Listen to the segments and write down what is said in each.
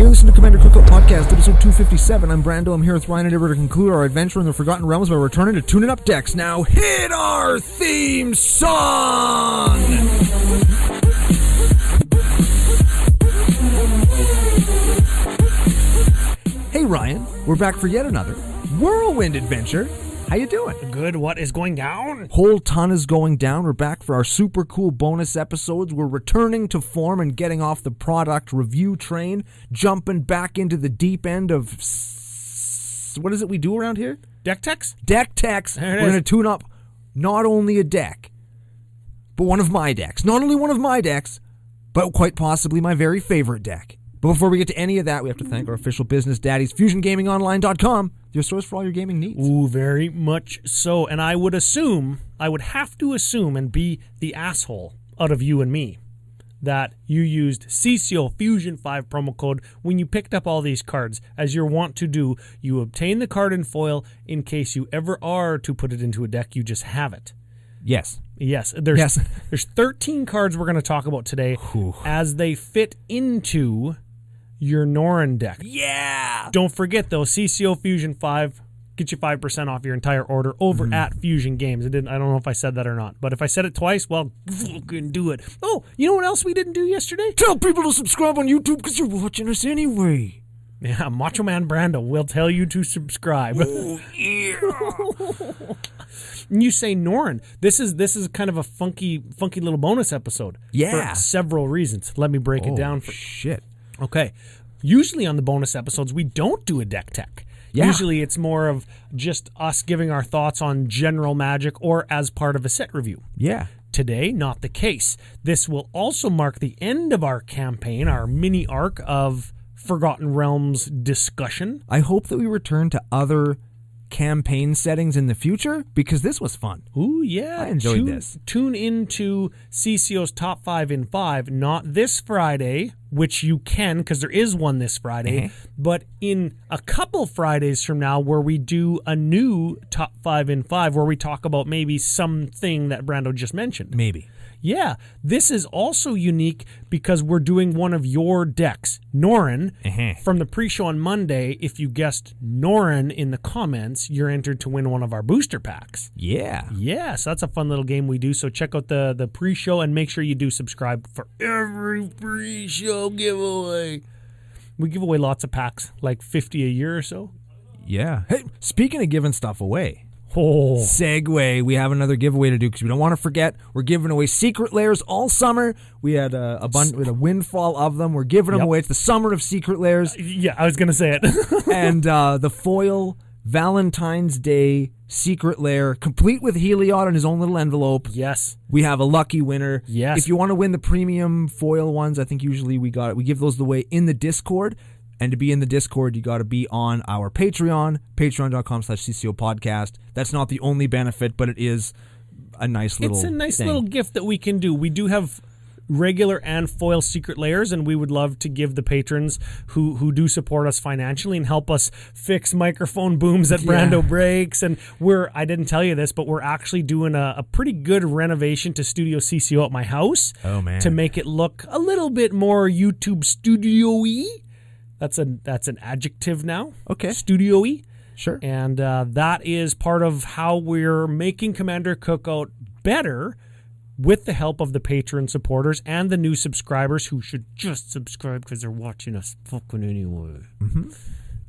Hey, listen to Commander Cookout Podcast, episode 257. I'm Brando. I'm here with Ryan and Edward to conclude our adventure in the Forgotten Realms by returning to tuning up decks. Now hit our theme song! Hey Ryan, we're back for yet another whirlwind adventure. How you doing? Good. What is going down? Whole ton is going down. We're back for our super cool bonus episodes. We're returning to form and getting off the product review train, jumping back into the deep end of... What is it we do around here? Decktechs? Decktechs. We're going to tune up not only a deck, but one of my decks. Not only one of my decks, but quite possibly my very favorite deck. But before we get to any of that, we have to thank our official business daddies, FusionGamingOnline.com, your source for all your gaming needs. Ooh, very much so. And I would have to assume, and be the asshole out of you and me, that you used CCO Fusion 5 promo code when you picked up all these cards. As you're wont to do, you obtain the card in foil in case you ever are to put it into a deck, you just have it. Yes. Yes. There's 13 cards we're going to talk about today as they fit into your Norin deck. Yeah! Don't forget, though, CCO Fusion 5, get you 5% off your entire order over at Fusion Games. I don't know if I said that or not, but if I said it twice, well, fucking do it. Oh, you know what else we didn't do yesterday? Tell people to subscribe on YouTube because you're watching us anyway. Yeah, Macho Man Brando will tell you to subscribe. Oh, yeah! You say Norin. This is kind of a funky little bonus episode. Yeah. For several reasons. Let me break it down. Shit. Okay. Usually on the bonus episodes, we don't do a deck tech. Yeah. Usually it's more of just us giving our thoughts on general Magic or as part of a set review. Yeah. Today, not the case. This will also mark the end of our campaign, our mini arc of Forgotten Realms discussion. I hope that we return to other campaign settings in the future because this was fun. Ooh, yeah. I enjoyed this. Tune into CCO's Top 5 in 5, not this Friday, which you can because there is one this Friday, but in a couple Fridays from now where we do a new Top 5 in 5 where we talk about maybe something that Brando just mentioned. Maybe. Yeah, this is also unique because we're doing one of your decks, Norin. From the pre-show on Monday, if you guessed Norin in the comments, you're entered to win one of our booster packs. Yeah. Yeah, so that's a fun little game we do. So check out the pre-show and make sure you do subscribe for every pre-show giveaway. We give away lots of packs, like 50 a year or so. Yeah. Hey, speaking of giving stuff away... Oh. Segue. We have another giveaway to do because we don't want to forget. We're giving away secret layers all summer. We had a windfall of them. We're giving them away. It's the summer of secret layers. Yeah, I was going to say it. And the foil Valentine's Day secret layer, complete with Heliod in his own little envelope. Yes. We have a lucky winner. Yes. If you want to win the premium foil ones, I think usually we give those away in the Discord. And to be in the Discord, you got to be on our Patreon, patreon.com/CCO Podcast. That's not the only benefit, but it is a nice little It's a nice thing. little gift that we can do. We do have regular and foil secret layers, and we would love to give the patrons who do support us financially and help us fix microphone booms that Brando breaks. And I didn't tell you this, but we're actually doing a pretty good renovation to Studio CCO at my house. Oh, man. To make it look a little bit more YouTube studio-y. That's an adjective now. Okay. Studio-y. Sure. And that is part of how we're making Commander Cookout better with the help of the patron supporters and the new subscribers who should just subscribe because they're watching us fucking anyway. Mm-hmm.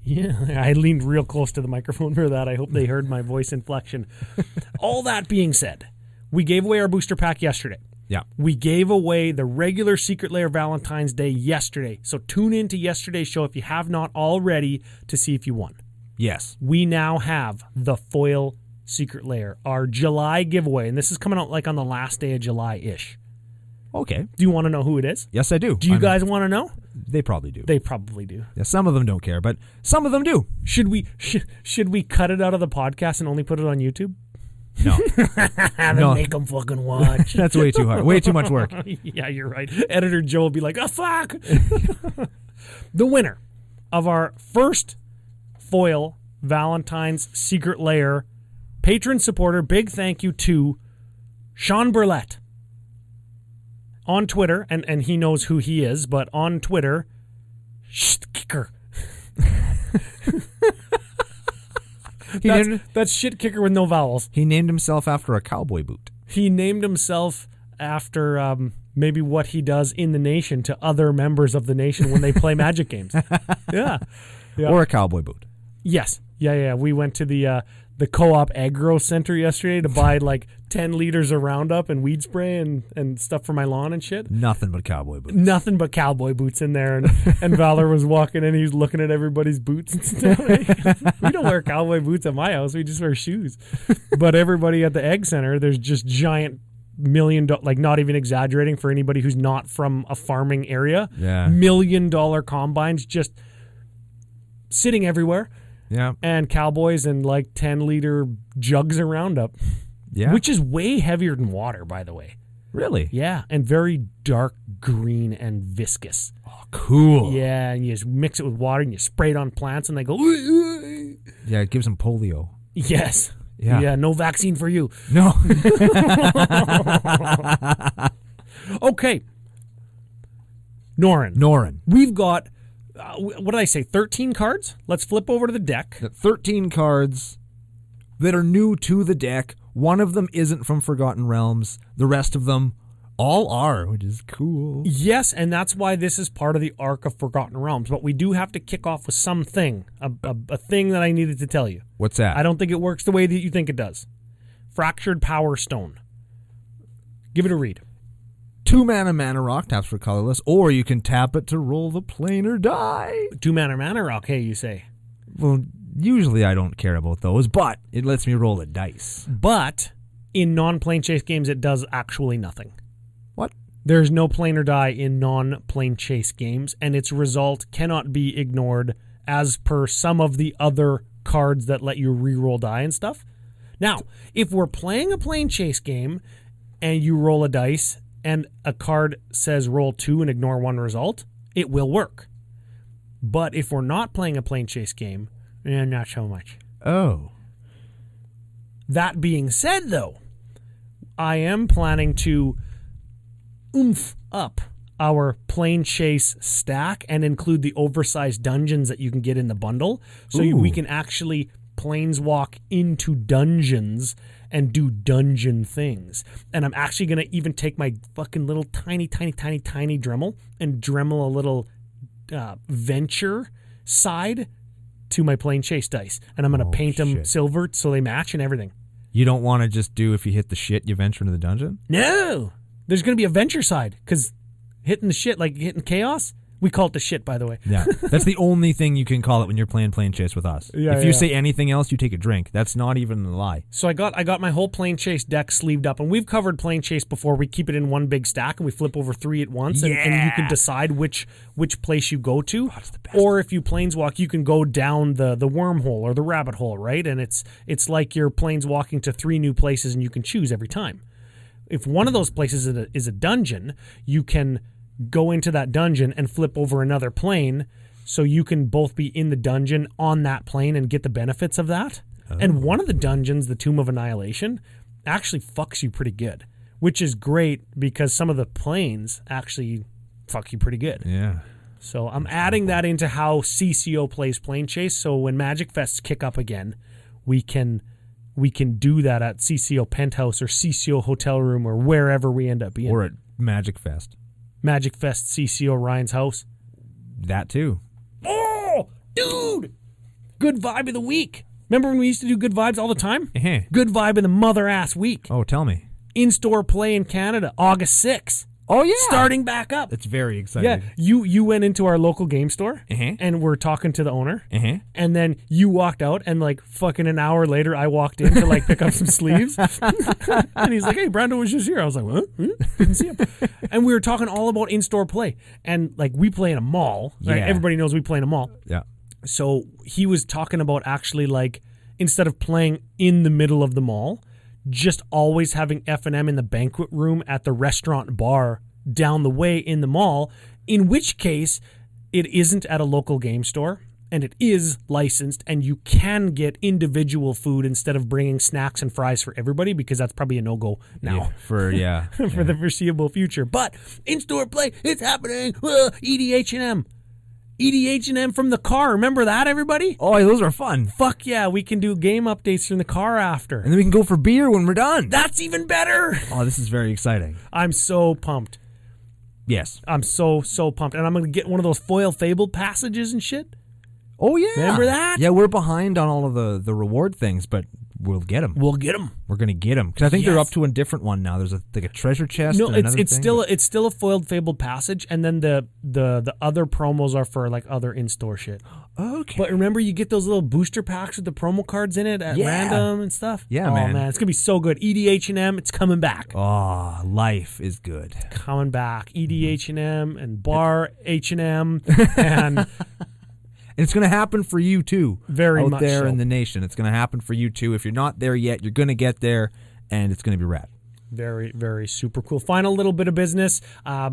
Yeah, I leaned real close to the microphone for that. I hope they heard my voice inflection. All that being said, we gave away our booster pack yesterday. Yeah. We gave away the regular Secret Lair Valentine's Day yesterday. So tune in to yesterday's show if you have not already to see if you won. Yes. We now have the foil Secret Lair, our July giveaway. And this is coming out like on the last day of July-ish. Okay. Do you want to know who it is? Yes, I do. Do you guys want to know? They probably do. They probably do. Yeah, some of them don't care, but some of them do. Should we cut it out of the podcast and only put it on YouTube? No. No. Make them fucking watch. That's way too hard. Way too much work. Yeah, you're right. Editor Joe will be like, oh, fuck. The winner of our first foil Valentine's Secret Lair patron supporter, big thank you to Sean Burlett. On Twitter, and he knows who he is, but on Twitter, Shit kicker. That's shit kicker with no vowels. He named himself after a cowboy boot. He named himself after maybe what he does in the nation to other members of the nation when they play Magic games. Yeah. Or a cowboy boot. Yes. Yeah. We went to the Co-op Agro Center yesterday to buy like 10 liters of Roundup and weed spray and stuff for my lawn and shit. Nothing but cowboy boots. Nothing but cowboy boots in there. And Valor was walking in. He's looking at everybody's boots and stuff. We don't wear cowboy boots at my house. We just wear shoes. But everybody at the Egg Center, there's just giant $1 million, like not even exaggerating for anybody who's not from a farming area, $1 million combines just sitting everywhere. Yeah. And cowboys and like 10-liter jugs of Roundup. Yeah. Which is way heavier than water, by the way. Really? Yeah. And very dark green and viscous. Oh, cool. Yeah. And you just mix it with water and you spray it on plants and they go. Yeah, it gives them polio. Yes. Yeah. Yeah. No vaccine for you. No. Okay. Norin. We've got. What did I say? 13 cards? Let's flip over to the deck. 13 cards that are new to the deck. One of them isn't from Forgotten Realms. The rest of them all are, which is cool. Yes, and that's why this is part of the arc of Forgotten Realms. But we do have to kick off with something, a thing that I needed to tell you. What's that? I don't think it works the way that you think it does. Fractured Power Stone. Give it a read. 2 mana rock, taps for colorless, or you can tap it to roll the planar die. 2 mana rock, hey, you say. Well, usually I don't care about those, but it lets me roll a dice. But in non-plane chase games, it does actually nothing. What? There's no planar die in non-plane chase games, and its result cannot be ignored as per some of the other cards that let you re-roll die and stuff. Now, if we're playing a plane chase game and you roll a dice and a card says roll 2 and ignore 1 result, it will work. But if we're not playing a plane chase game, not so much. Oh. That being said, though, I am planning to oomph up our plane chase stack and include the oversized dungeons that you can get in the bundle, so we can actually planeswalk into dungeons and do dungeon things. And I'm actually going to even take my fucking little tiny Dremel and Dremel a little venture side to my plane chase dice. And I'm going to paint them silver so they match and everything. You don't want to just do if you hit the shit, you venture into the dungeon? No! There's going to be a venture side, because hitting the shit, like hitting chaos, we call it the shit, by the way. Yeah, that's the only thing you can call it when you're playing plane chase with us. If you say anything else, you take a drink. That's not even a lie. So I got my whole plane chase deck sleeved up, and we've covered plane chase before. We keep it in one big stack, and we flip over 3 at once, and you can decide which place you go to. Oh, that's the best. Or if you planeswalk, you can go down the wormhole or the rabbit hole, right? And it's like you're planeswalking to 3 new places, and you can choose every time. If one of those places is a dungeon, you can go into that dungeon and flip over another plane, so you can both be in the dungeon on that plane and get the benefits of that. Oh. And one of the dungeons, the Tomb of Annihilation, actually fucks you pretty good, which is great because some of the planes actually fuck you pretty good. Yeah. So I'm adding that into how CCO plays plane chase, so when Magic Fests kick up again, we can do that at CCO Penthouse or CCO Hotel Room or wherever we end up being. Or at Magic Fest. Magic Fest, CCO Ryan's house. That too. Oh, dude! Good vibe of the week. Remember when we used to do good vibes all the time? Uh-huh. Good vibe of the mother-ass week. Oh, tell me. In-store play in Canada, August 6th. Oh, yeah. Starting back up. That's very exciting. Yeah, you went into our local game store uh-huh. and we're talking to the owner. Uh-huh. And then you walked out and like fucking an hour later I walked in to like pick up some sleeves. And he's like, hey, Brando was just here. I was like, what? Didn't see him. And we were talking all about in-store play. And like we play in a mall. Right? Yeah. Everybody knows we play in a mall. Yeah. So he was talking about actually like instead of playing in the middle of the mall, just always having F&M in the banquet room at the restaurant bar down the way in the mall, in which case it isn't at a local game store and it is licensed and you can get individual food instead of bringing snacks and fries for everybody, because that's probably a no-go now for the foreseeable future. But in-store play, it's happening. EDH&M. EDH&M from the car. Remember that, everybody? Oh, those are fun. Fuck yeah, we can do game updates from the car after. And then we can go for beer when we're done. That's even better. Oh, this is very exciting. I'm so pumped. Yes. I'm so pumped. And I'm going to get one of those foil fable passages and shit. Oh, yeah. Remember that? Yeah, we're behind on all of the reward things, but we'll get them. We'll get them. We're going to get them. Because I think they're up to a different one now. There's like a treasure chest. No, and another it's thing, still a foiled fabled passage, and then the other promos are for like other in-store shit. Okay. But remember, you get those little booster packs with the promo cards in it at random and stuff? Yeah, oh, man. It's going to be so good. EDH&M, it's coming back. Oh, life is good. Coming back. EDH&M and Bar H&M and... And it's going to happen for you, too. Very much out there so. in the nation. It's going to happen for you, too. If you're not there yet, you're going to get there, and it's going to be rad. Very, very super cool. Final little bit of business. I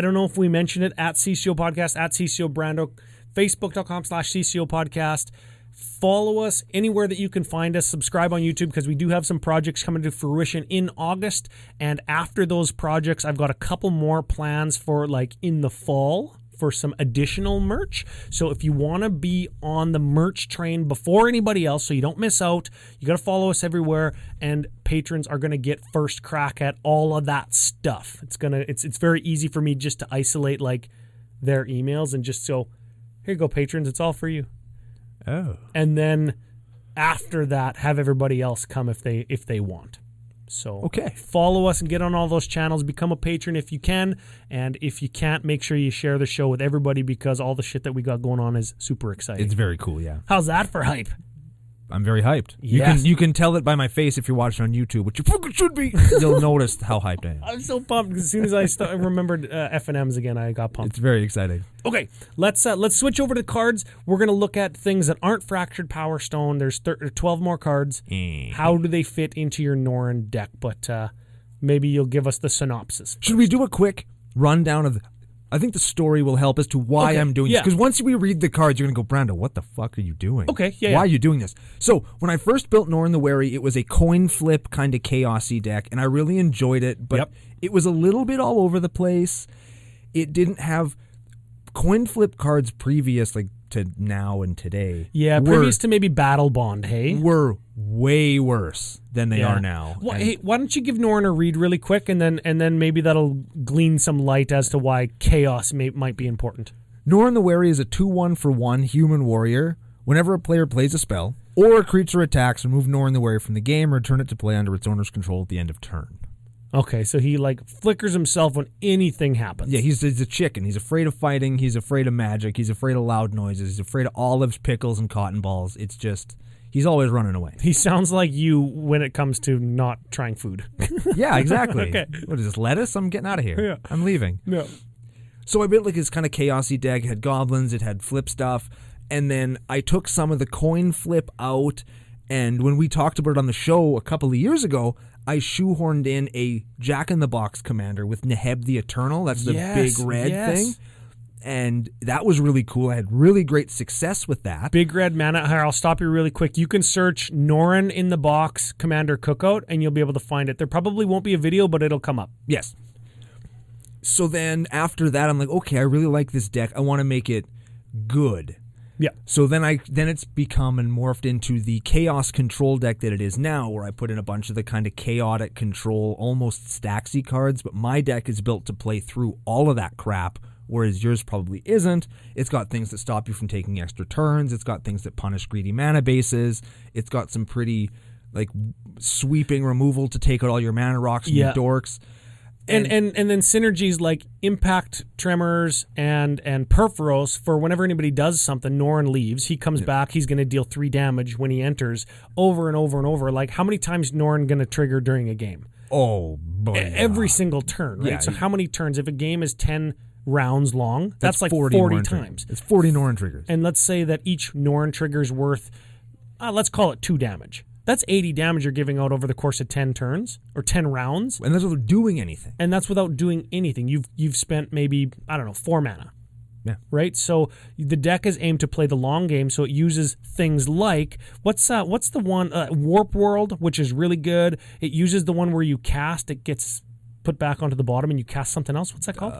don't know if we mentioned it at CCO Podcast, at CCO Brando, Facebook.com/CCO Podcast. Follow us anywhere that you can find us. Subscribe on YouTube because we do have some projects coming to fruition in August. And after those projects, I've got a couple more plans for like in the fall for some additional merch. So if you want to be on the merch train before anybody else so you don't miss out, you got to follow us everywhere, and patrons are going to get first crack at all of that stuff. It's very easy for me just to isolate like their emails and just so, here you go, patrons, it's all for you. Oh. And then after that, have everybody else come if they want. So okay. Follow us and get on all those channels. Become a patron if you can. And if you can't, make sure you share the show with everybody because all the shit that we got going on is super exciting. It's very cool, yeah. How's that for hype? I'm very hyped. Yes. You can tell it by my face if you're watching on YouTube, which you fucking should be. You'll notice how hyped I am. I'm so pumped. As soon as I remembered F&Ms again, I got pumped. It's very exciting. Okay, let's switch over to cards. We're going to look at things that aren't Fractured Power Stone. There's 12 more cards. How do they fit into your Norin deck? But maybe you'll give us the synopsis. Should we do a quick rundown of I think the story will help as to why I'm doing this. Because once we read the cards, you're going to go, Brando, what the fuck are you doing? Okay, Why are you doing this? So, when I first built Norin the Wary, it was a coin flip kind of chaosy deck, and I really enjoyed it, but it was a little bit all over the place. It didn't have coin flip cards previous, like, to now and today. Yeah, previous to maybe Battle Bond, hey? Were way worse than they are now. Well, hey, why don't you give Norin a read really quick, and then maybe that'll glean some light as to why chaos might be important. Norin the Wary is a 2/1 for 1 human warrior. Whenever a player plays a spell or a creature attacks, remove Norin the Wary from the game or return it to play under its owner's control at the end of turn. Okay, so he like flickers himself when anything happens. Yeah, he's a chicken. He's afraid of fighting. He's afraid of magic. He's afraid of loud noises. He's afraid of olives, pickles, and cotton balls. It's just, he's always running away. He sounds like you when it comes to not trying food. Yeah, exactly. Okay. What is this, lettuce? I'm getting out of here. Yeah. I'm leaving. No. So I built like this kind of chaosy deck. It had goblins. It had flip stuff. And then I took some of the coin flip out. And when we talked about it on the show a couple of years ago, I shoehorned in a Jack-in-the-Box commander with Neheb the Eternal. That's the big red thing. And that was really cool. I had really great success with that. Big red mana. Here, I'll stop you really quick. You can search Norin in the Box Commander Cookout, and you'll be able to find it. There probably won't be a video, but it'll come up. Yes. So then after that, I'm like, okay, I really like this deck. I want to make it good. Yeah. So then it's become and morphed into the chaos control deck that it is now, where I put in a bunch of the kind of chaotic control, almost stacksy cards, but my deck is built to play through all of that crap, whereas yours probably isn't. It's got things that stop you from taking extra turns. It's got things that punish greedy mana bases. It's got some pretty like sweeping removal to take out all your mana rocks and your dorks. And then synergies like Impact Tremors and Perforos for whenever anybody does something, Norin leaves, he comes back, he's going to deal 3 damage when he enters over and over and over. Like, how many times Norin going to trigger during a game? Oh, boy. Every single turn, right? Yeah, so how many turns? If a game is 10 rounds long, that's like 40 times. It's 40 Norin triggers. And let's say that each Norin trigger is worth, let's call it 2 damage. That's 80 damage you're giving out over the course of 10 turns or 10 rounds. And that's without doing anything. And that's without doing anything. You've spent maybe, 4 mana. Yeah. Right? So the deck is aimed to play the long game, so it uses things like, what's the one, Warp World, which is really good. It uses the one where you cast, it gets put back onto the bottom and you cast something else. What's that called?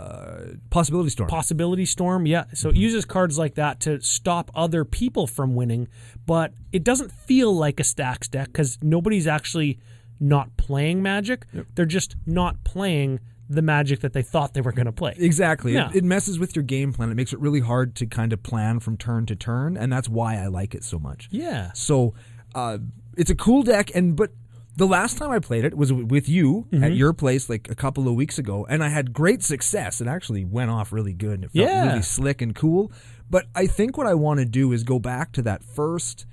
Possibility Storm. Possibility Storm, yeah. So it uses cards like that to stop other people from winning, but it doesn't feel like a stacks deck because nobody's actually not playing Magic. Yep. They're just not playing the Magic that they thought they were going to play. Exactly. Yeah. It messes with your game plan. It makes it really hard to kind of plan from turn to turn, and that's why I like it so much. Yeah. So it's a cool deck, but the last time I played it was with you at your place like a couple of weeks ago, and I had great success. It actually went off really good, and it felt really slick and cool. But I think what I want to do is go back to that first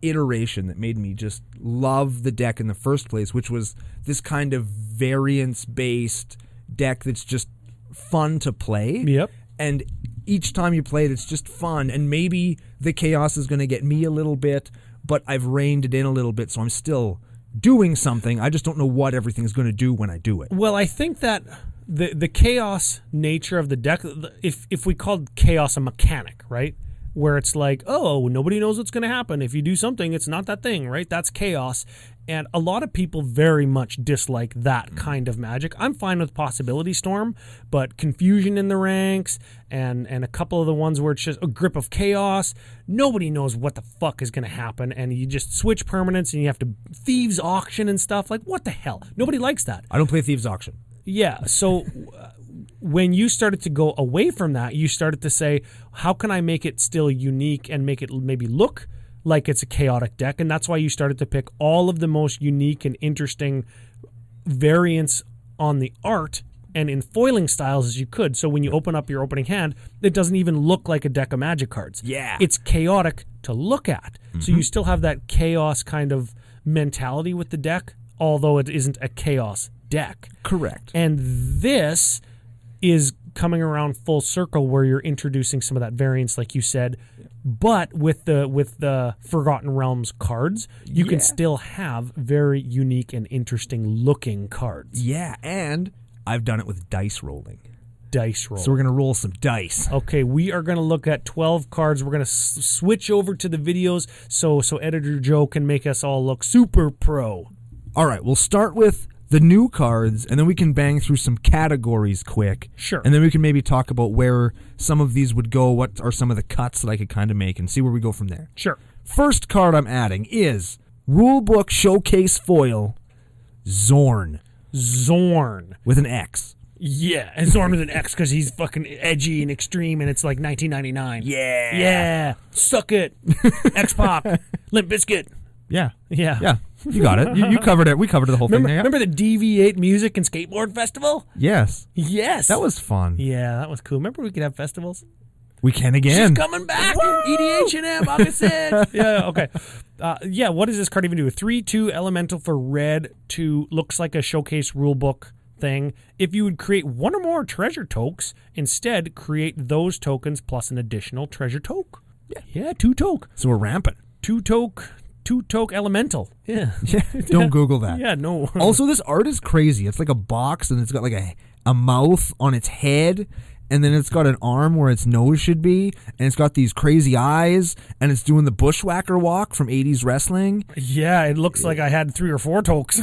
iteration that made me just love the deck in the first place, which was this kind of variance-based deck that's just fun to play. Yep. And each time you play it, it's just fun. And maybe the chaos is going to get me a little bit, but I've reined it in a little bit, so I'm still doing something. I just don't know what everything's going to do when I do it. Well, I think that the chaos nature of the deck, if we called chaos a mechanic, right? Where it's like, oh, nobody knows what's going to happen. If you do something, it's not that thing, right? That's chaos. And a lot of people very much dislike that kind of Magic. I'm fine with Possibility Storm, but confusion in the ranks and a couple of the ones where it's just a grip of chaos, nobody knows what the fuck is going to happen. And you just switch permanents and you have to Thieves Auction and stuff. Like, what the hell? Nobody likes that. I don't play Thieves Auction. Yeah, so when you started to go away from that, you started to say, how can I make it still unique and make it maybe look like it's a chaotic deck? And that's why you started to pick all of the most unique and interesting variants on the art and in foiling styles as you could. So when you open up your opening hand, it doesn't even look like a deck of Magic cards. Yeah. It's chaotic to look at. So you still have that chaos kind of mentality with the deck, although it isn't a chaos deck. Correct. And this is coming around full circle where you're introducing some of that variance, like you said, but with the Forgotten Realms cards, you can still have very unique and interesting looking cards. Yeah, and I've done it with dice rolling. Dice roll. So we're going to roll some dice. Okay, we are going to look at 12 cards. We're going to switch over to the videos so Editor Joe can make us all look super pro. All right, we'll start with the new cards, and then we can bang through some categories quick. Sure. And then we can maybe talk about where some of these would go, what are some of the cuts that I could kind of make, and see where we go from there. Sure. First card I'm adding is Rulebook Showcase Foil Zorn. Zorn. With an X. Yeah, and Zorn with an X because he's fucking edgy and extreme, and it's like 1999. Yeah. Yeah. Suck it. X-Pop. Limp Bizkit. Yeah. Yeah. Yeah. You got it. You covered it. We covered the whole thing there. Remember the DV8 Music and Skateboard Festival? Yes. Yes. That was fun. Yeah, that was cool. Remember we could have festivals? We can again. She's coming back. EDH and M, August 6th. Yeah, okay. Yeah, what does this card even do? A 3/2 elemental for red to looks like a showcase rulebook thing. If you would create one or more treasure tokes, instead create those tokens plus an additional treasure toke. Yeah, 2 toke. So we're rampant. 2 toke elemental. Yeah. Don't Google that. Yeah, no. Also, this art is crazy. It's like a box, and it's got like a mouth on its head, and then it's got an arm where its nose should be, and it's got these crazy eyes, and it's doing the bushwhacker walk from 80s wrestling. Yeah, it looks like I had 3 or 4 tokes.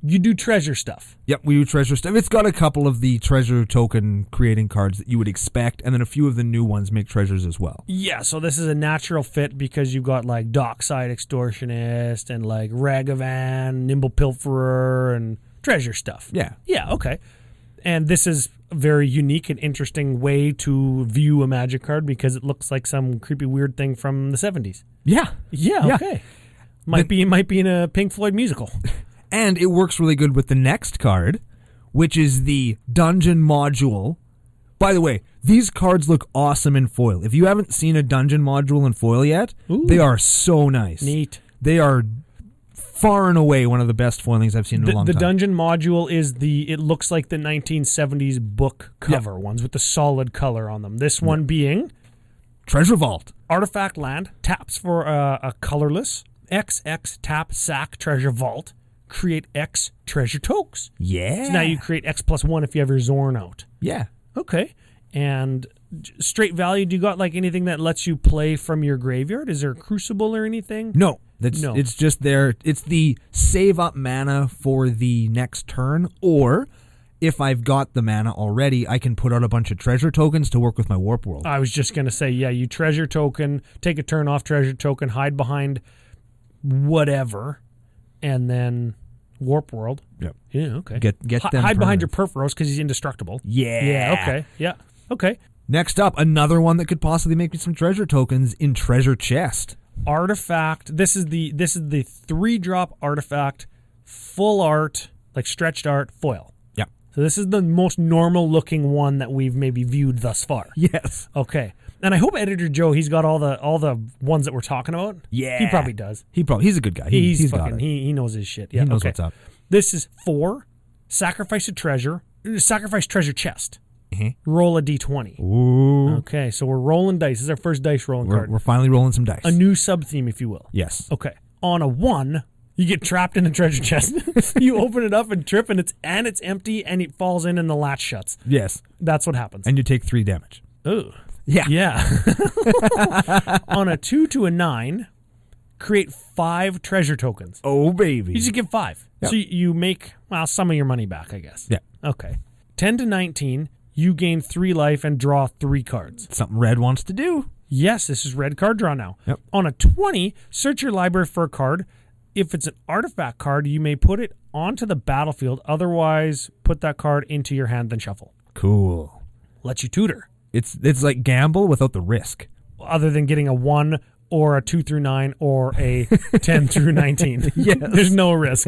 You do treasure stuff. Yep, we do treasure stuff. It's got a couple of the treasure token creating cards that you would expect, and then a few of the new ones make treasures as well. Yeah, so this is a natural fit because you've got like Dockside Extortionist and like Ragavan, Nimble Pilferer, and treasure stuff. Yeah. Yeah, okay. And this is a very unique and interesting way to view a Magic card because it looks like some creepy weird thing from the 70s. Yeah. Yeah, okay. Might be in a Pink Floyd musical. And it works really good with the next card, which is the Dungeon Module. By the way, these cards look awesome in foil. If you haven't seen a Dungeon Module in foil yet, they are so nice. Neat. They are far and away one of the best foilings I've seen in a long time. The Dungeon Module is it looks like the 1970s book cover ones with the solid color on them. This one being Treasure Vault. Artifact land, taps for a colorless, XX tap sack treasure vault, create X treasure tokes. Yeah. So now you create X+1 if you have your Zorn out. Yeah. Okay. And straight value, do you got like anything that lets you play from your graveyard? Is there a Crucible or anything? No. It's just there. It's the save up mana for the next turn, or if I've got the mana already, I can put out a bunch of treasure tokens to work with my Warp World. I was just going to say, yeah, you treasure token, take a turn off treasure token, hide behind whatever, and then Warp World. Yep. Yeah, okay. Get them hide behind your permanents. Purphoros because he's indestructible. Yeah. Yeah, okay. Yeah, okay. Next up, another one that could possibly make me some treasure tokens in Treasure Chest. Artifact. This is the 3-drop artifact, full art, like stretched art, foil. Yeah. So this is the most normal looking one that we've maybe viewed thus far. Yes. Okay. And I hope Editor Joe, he's got all the ones that we're talking about. Yeah. He probably does. He's a good guy. He's got it. He knows his shit. Yeah. He knows okay. what's up. This is 4, sacrifice treasure chest. Mm-hmm. Roll a d20. Ooh. Okay, so we're rolling dice. This is our first dice rolling card. We're finally rolling some dice. A new sub-theme, if you will. Yes. Okay. On a 1, you get trapped in the treasure chest. You open it up and trip, and it's empty, and it falls in, and the latch shuts. Yes. That's what happens. And you take 3 damage. Ooh. Yeah. Yeah. On a 2 to a 9, create 5 treasure tokens. Oh, baby. You just get 5. Yep. So you make, some of your money back, I guess. Yeah. Okay. 10 to 19, you gain 3 life and draw 3 cards. Something Red wants to do. Yes, this is red card draw now. Yep. On a 20, search your library for a card. If it's an artifact card, you may put it onto the battlefield. Otherwise, put that card into your hand, then shuffle. Cool. Let you tutor. It's like gamble without the risk. Other than getting a 1 or a 2 through 9 or a 10 through 19. Yes. There's no risk.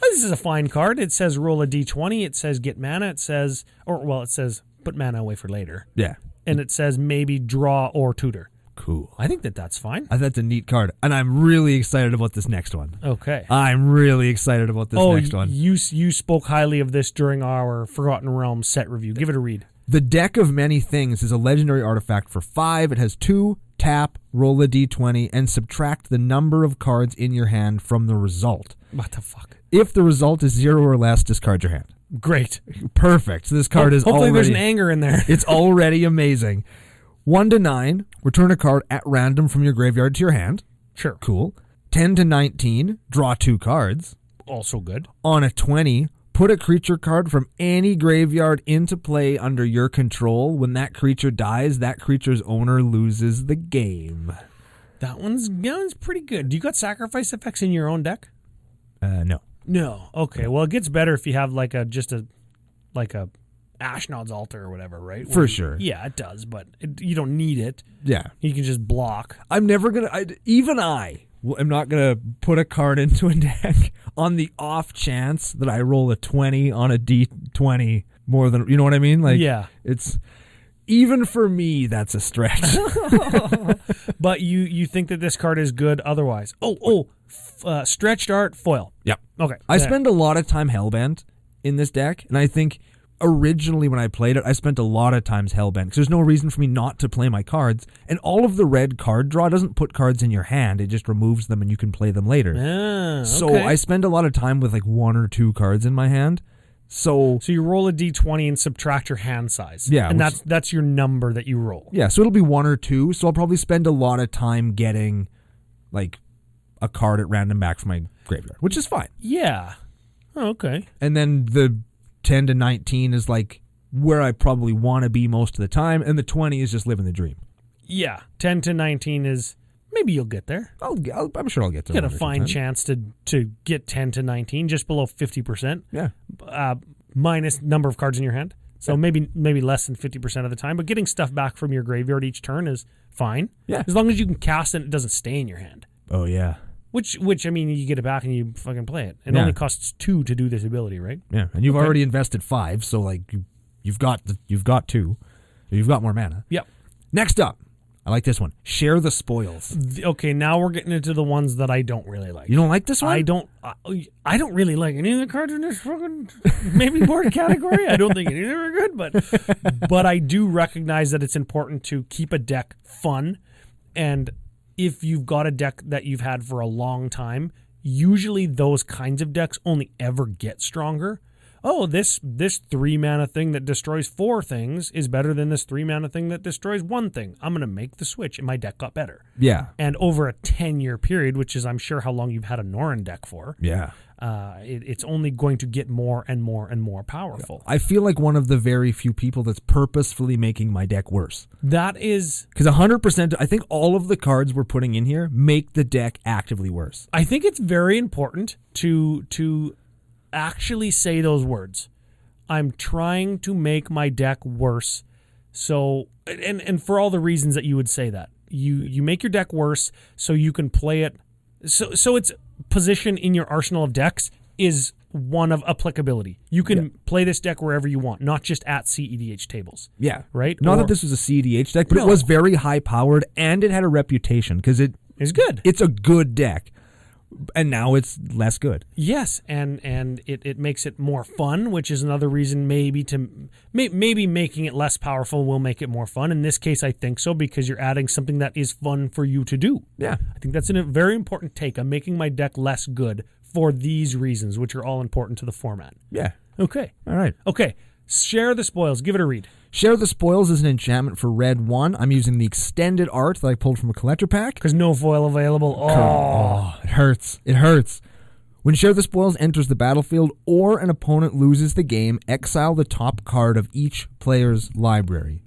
This is a fine card. It says roll a d20. It says get mana. It says put mana away for later. Yeah. And it says maybe draw or tutor. Cool. I think that's fine. I think that's a neat card. And I'm really excited about this next one. Okay. I'm really excited about this next one. You spoke highly of this during our Forgotten Realms set review. Give it a read. The Deck of Many Things is a legendary artifact for 5. It has 2, tap, roll a d20, and subtract the number of cards in your hand from the result. What the fuck? If the result is 0 or less, discard your hand. Great. Perfect. So this card is hopefully already... there's an anger in there. It's already amazing. 1 to 9, return a card at random from your graveyard to your hand. Sure. Cool. 10 to 19, draw 2 cards. Also good. On a 20, put a creature card from any graveyard into play under your control. When that creature dies, that creature's owner loses the game. That one's pretty good. Do you got sacrifice effects in your own deck? No. No. Okay. Well, it gets better if you have like a Ashnod's Altar or whatever, right? For sure. Yeah, it does, but you don't need it. Yeah. You can just block. I'm never going to... I'm not going to put a card into a deck on the off chance that I roll a 20 on a D20 more than... You know what I mean? Like, yeah. It's... Even for me, that's a stretch. But you think that this card is good otherwise. Stretched art foil. Yep. Okay. I spend a lot of time Hellbent in this deck, and I think originally when I played it, I spent a lot of times Hellbent because there's no reason for me not to play my cards, and all of the red card draw doesn't put cards in your hand, it just removes them and you can play them later. Okay. So I spend a lot of time with like 1 or 2 cards in my hand. So you roll a d20 and subtract your hand size. Yeah. And that's your number that you roll. Yeah, so it'll be 1 or 2, so I'll probably spend a lot of time getting like a card at random back from my graveyard, which is fine. Yeah. Oh, okay. And then the 10 to 19 is like where I probably want to be most of the time, and the 20 is just living the dream. Yeah. 10 to 19 is maybe you'll get there. I'm sure I'll get there. You got a fine chance to get 10 to 19, just below 50%. Yeah. Minus number of cards in your hand. So maybe less than 50% of the time, but getting stuff back from your graveyard each turn is fine. Yeah. As long as you can cast it and it doesn't stay in your hand. Oh, yeah. Which I mean, you get it back and you fucking play it. It only costs 2 to do this ability, right? Yeah, and you've already invested 5, so like you've got 2. You've got more mana. Yep. Next up, I like this one. Share the spoils. Okay, now we're getting into the ones that I don't really like. You don't like this one? I don't really like any of the cards in this fucking maybe board category. I don't think any of them are good, but I do recognize that it's important to keep a deck fun, and if you've got a deck that you've had for a long time, usually those kinds of decks only ever get stronger. oh, this 3 mana thing that destroys 4 things is better than this 3 mana thing that destroys 1 thing. I'm going to make the switch, and my deck got better. Yeah. And over a 10-year period, which is I'm sure how long you've had a Norin deck for, Yeah. it's only going to get more and more and more powerful. I feel like one of the very few people that's purposefully making my deck worse. That is... Because 100%, I think all of the cards we're putting in here make the deck actively worse. I think it's very important to actually say those words. I'm trying to make my deck worse. So, and for all the reasons that you would say that. You make your deck worse so you can play it. So its position in your arsenal of decks is one of applicability. You can play this deck wherever you want, not just at CEDH tables. Yeah. Right? Not that this was a CEDH deck, but it was very high powered and it had a reputation because it is good. It's a good deck. And now it's less good. Yes, and it makes it more fun, which is another reason maybe making it less powerful will make it more fun. In this case, I think so, because you're adding something that is fun for you to do. Yeah. I think that's a very important take. I'm making my deck less good for these reasons, which are all important to the format. Yeah. Okay. All right. Okay. Share the Spoils. Give it a read. Share the Spoils is an enchantment for red 1. I'm using the extended art that I pulled from a collector pack. Because no foil available. Oh, it hurts. It hurts. When Share the Spoils enters the battlefield or an opponent loses the game, exile the top card of each player's library.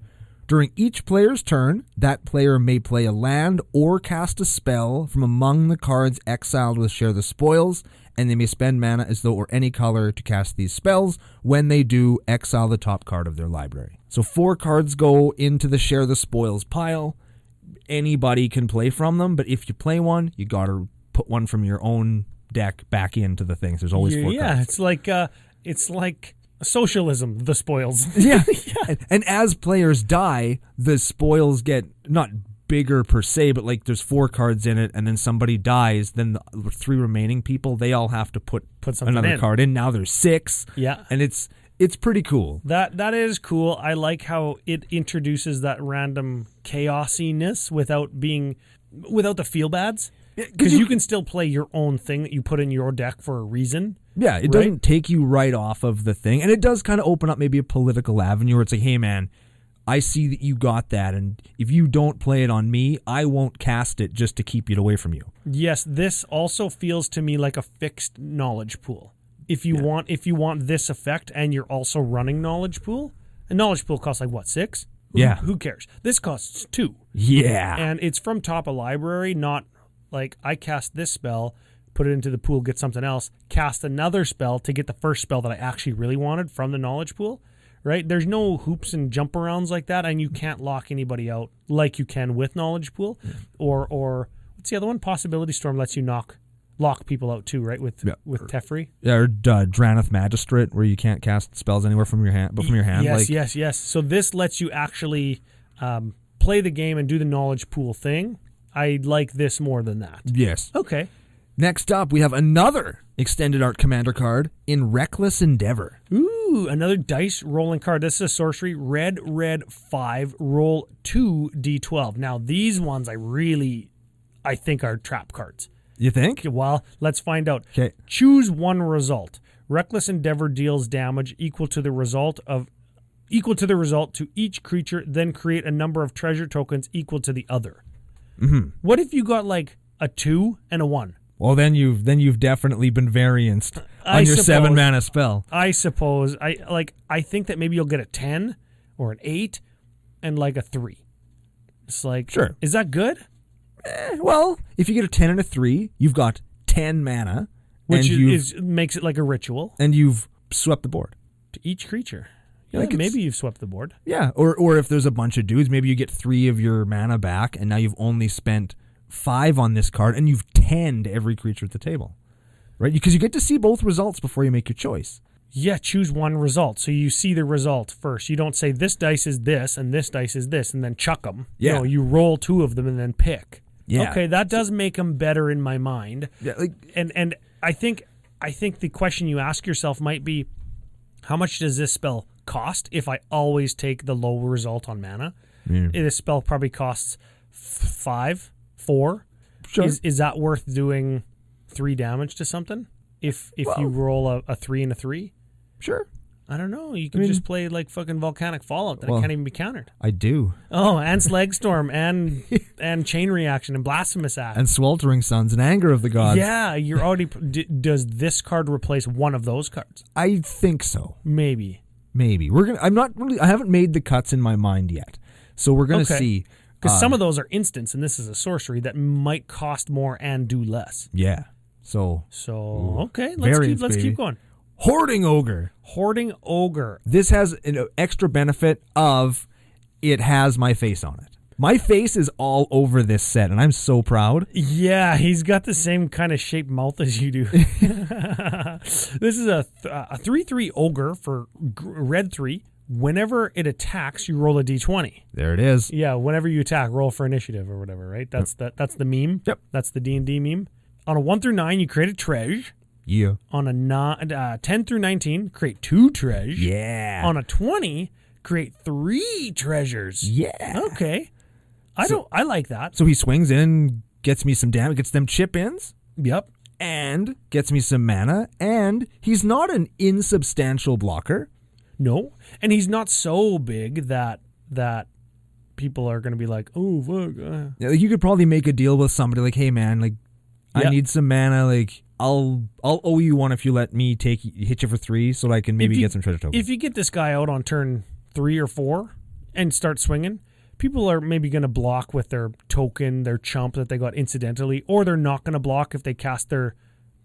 During each player's turn, that player may play a land or cast a spell from among the cards exiled with Share the Spoils, and they may spend mana as though or any color to cast these spells. When they do, exile the top card of their library. So 4 cards go into the Share the Spoils pile. Anybody can play from them, but if you play one, you got to put one from your own deck back into the things. There's always 4 cards. Yeah, it's like socialism, the spoils. Yeah. And as players die, the spoils get not bigger per se, but like there's 4 cards in it, and then somebody dies, then the 3 remaining people, they all have to put another card in. Now there's 6. Yeah. And it's pretty cool. That is cool. I like how it introduces that random chaosiness without the feel bads. Because you can still play your own thing that you put in your deck for a reason. Yeah, it doesn't take you right off of the thing. And it does kind of open up maybe a political avenue where it's like, hey man, I see that you got that, and if you don't play it on me, I won't cast it just to keep it away from you. Yes, this also feels to me like a fixed knowledge pool. If you want this effect and you're also running knowledge pool, a knowledge pool costs like what, 6? Who cares? This costs 2. Yeah. And it's from top of library, not like I cast this spell, put it into the pool, get something else, cast another spell to get the first spell that I actually really wanted from the knowledge pool, right? There's no hoops and jump arounds like that, and you can't lock anybody out like you can with knowledge pool. Or what's the other one? Possibility Storm lets you lock people out too, right? With Teferi. Yeah, or Drannith Magistrate, where you can't cast spells anywhere from your hand, but from your hand. Yes. So this lets you actually play the game and do the knowledge pool thing. I like this more than that. Yes. Okay. Next up, we have another extended art commander card in Reckless Endeavor. Ooh, another dice rolling card. This is a sorcery. Red 5, roll 2d12. Now, these ones I think are trap cards. You think? Well, let's find out. Okay. Choose one result. Reckless Endeavor deals damage equal to the result to each creature, then create a number of treasure tokens equal to the other. Mm-hmm. What if you got like a 2 and a 1? Well, then you've definitely been varianced on your 7 mana spell. I suppose. I think that maybe you'll get a 10 or an 8 and like a 3. It's like, sure. Is that good? Well, if you get a 10 and a 3, you've got 10 mana, which makes it like a ritual, and you've swept the board to each creature. Yeah, like maybe you've swept the board. Yeah, or if there's a bunch of dudes, maybe you get 3 of your mana back, and now you've only spent 5 on this card, and you've 10'd every creature at the table, right? Because you get to see both results before you make your choice. Yeah, choose one result. So you see the result first. You don't say this dice is this and this dice is this, and then chuck them. Yeah. No, you roll 2 of them and then pick. Yeah. Okay, that does make them better in my mind. Yeah, and I think the question you ask yourself might be, how much does this spell cost if I always take the low result on mana? Yeah. This spell probably costs 4. Sure. Is that worth doing 3 damage to something? If you roll a 3 and a 3? Sure. I don't know. You can just play like fucking Volcanic Fallout that it can't even be countered. I do. Oh, and Slagstorm and Chain Reaction and Blasphemous Act. And Sweltering Suns and Anger of the Gods. Yeah, you're already... does this card replace one of those cards? I think so. Maybe. I haven't made the cuts in my mind yet. So we're going to see. Because some of those are instants, and this is a sorcery that might cost more and do less. Yeah. So okay, let's keep going. Hoarding Ogre. Hoarding Ogre. This has an extra benefit of it has my face on it. My face is all over this set, and I'm so proud. Yeah, he's got the same kind of shaped mouth as you do. This is a 3/3 Ogre for red 3. Whenever it attacks, you roll a d20. There it is. Yeah, whenever you attack, roll for initiative or whatever, right? That's the meme. Yep. That's the D&D meme. On a 1 through 9, you create a treasure. Yeah. On a 10 through 19, create 2 treasures. Yeah. On a 20, create 3 treasures. Yeah. Okay. I like that. So he swings in, gets me some damage, gets them chip-ins. Yep. And gets me some mana, and he's not an insubstantial blocker. No. And he's not so big that people are going to be like, oh, fuck. Yeah, like you could probably make a deal with somebody like, hey, man, like, I need some mana, like, I'll owe you one if you let me hit you for 3 so that I can maybe get some treasure tokens. If you get this guy out on turn 3 or 4 and start swinging, people are maybe going to block with their token, their chump that they got incidentally, or they're not going to block if they cast their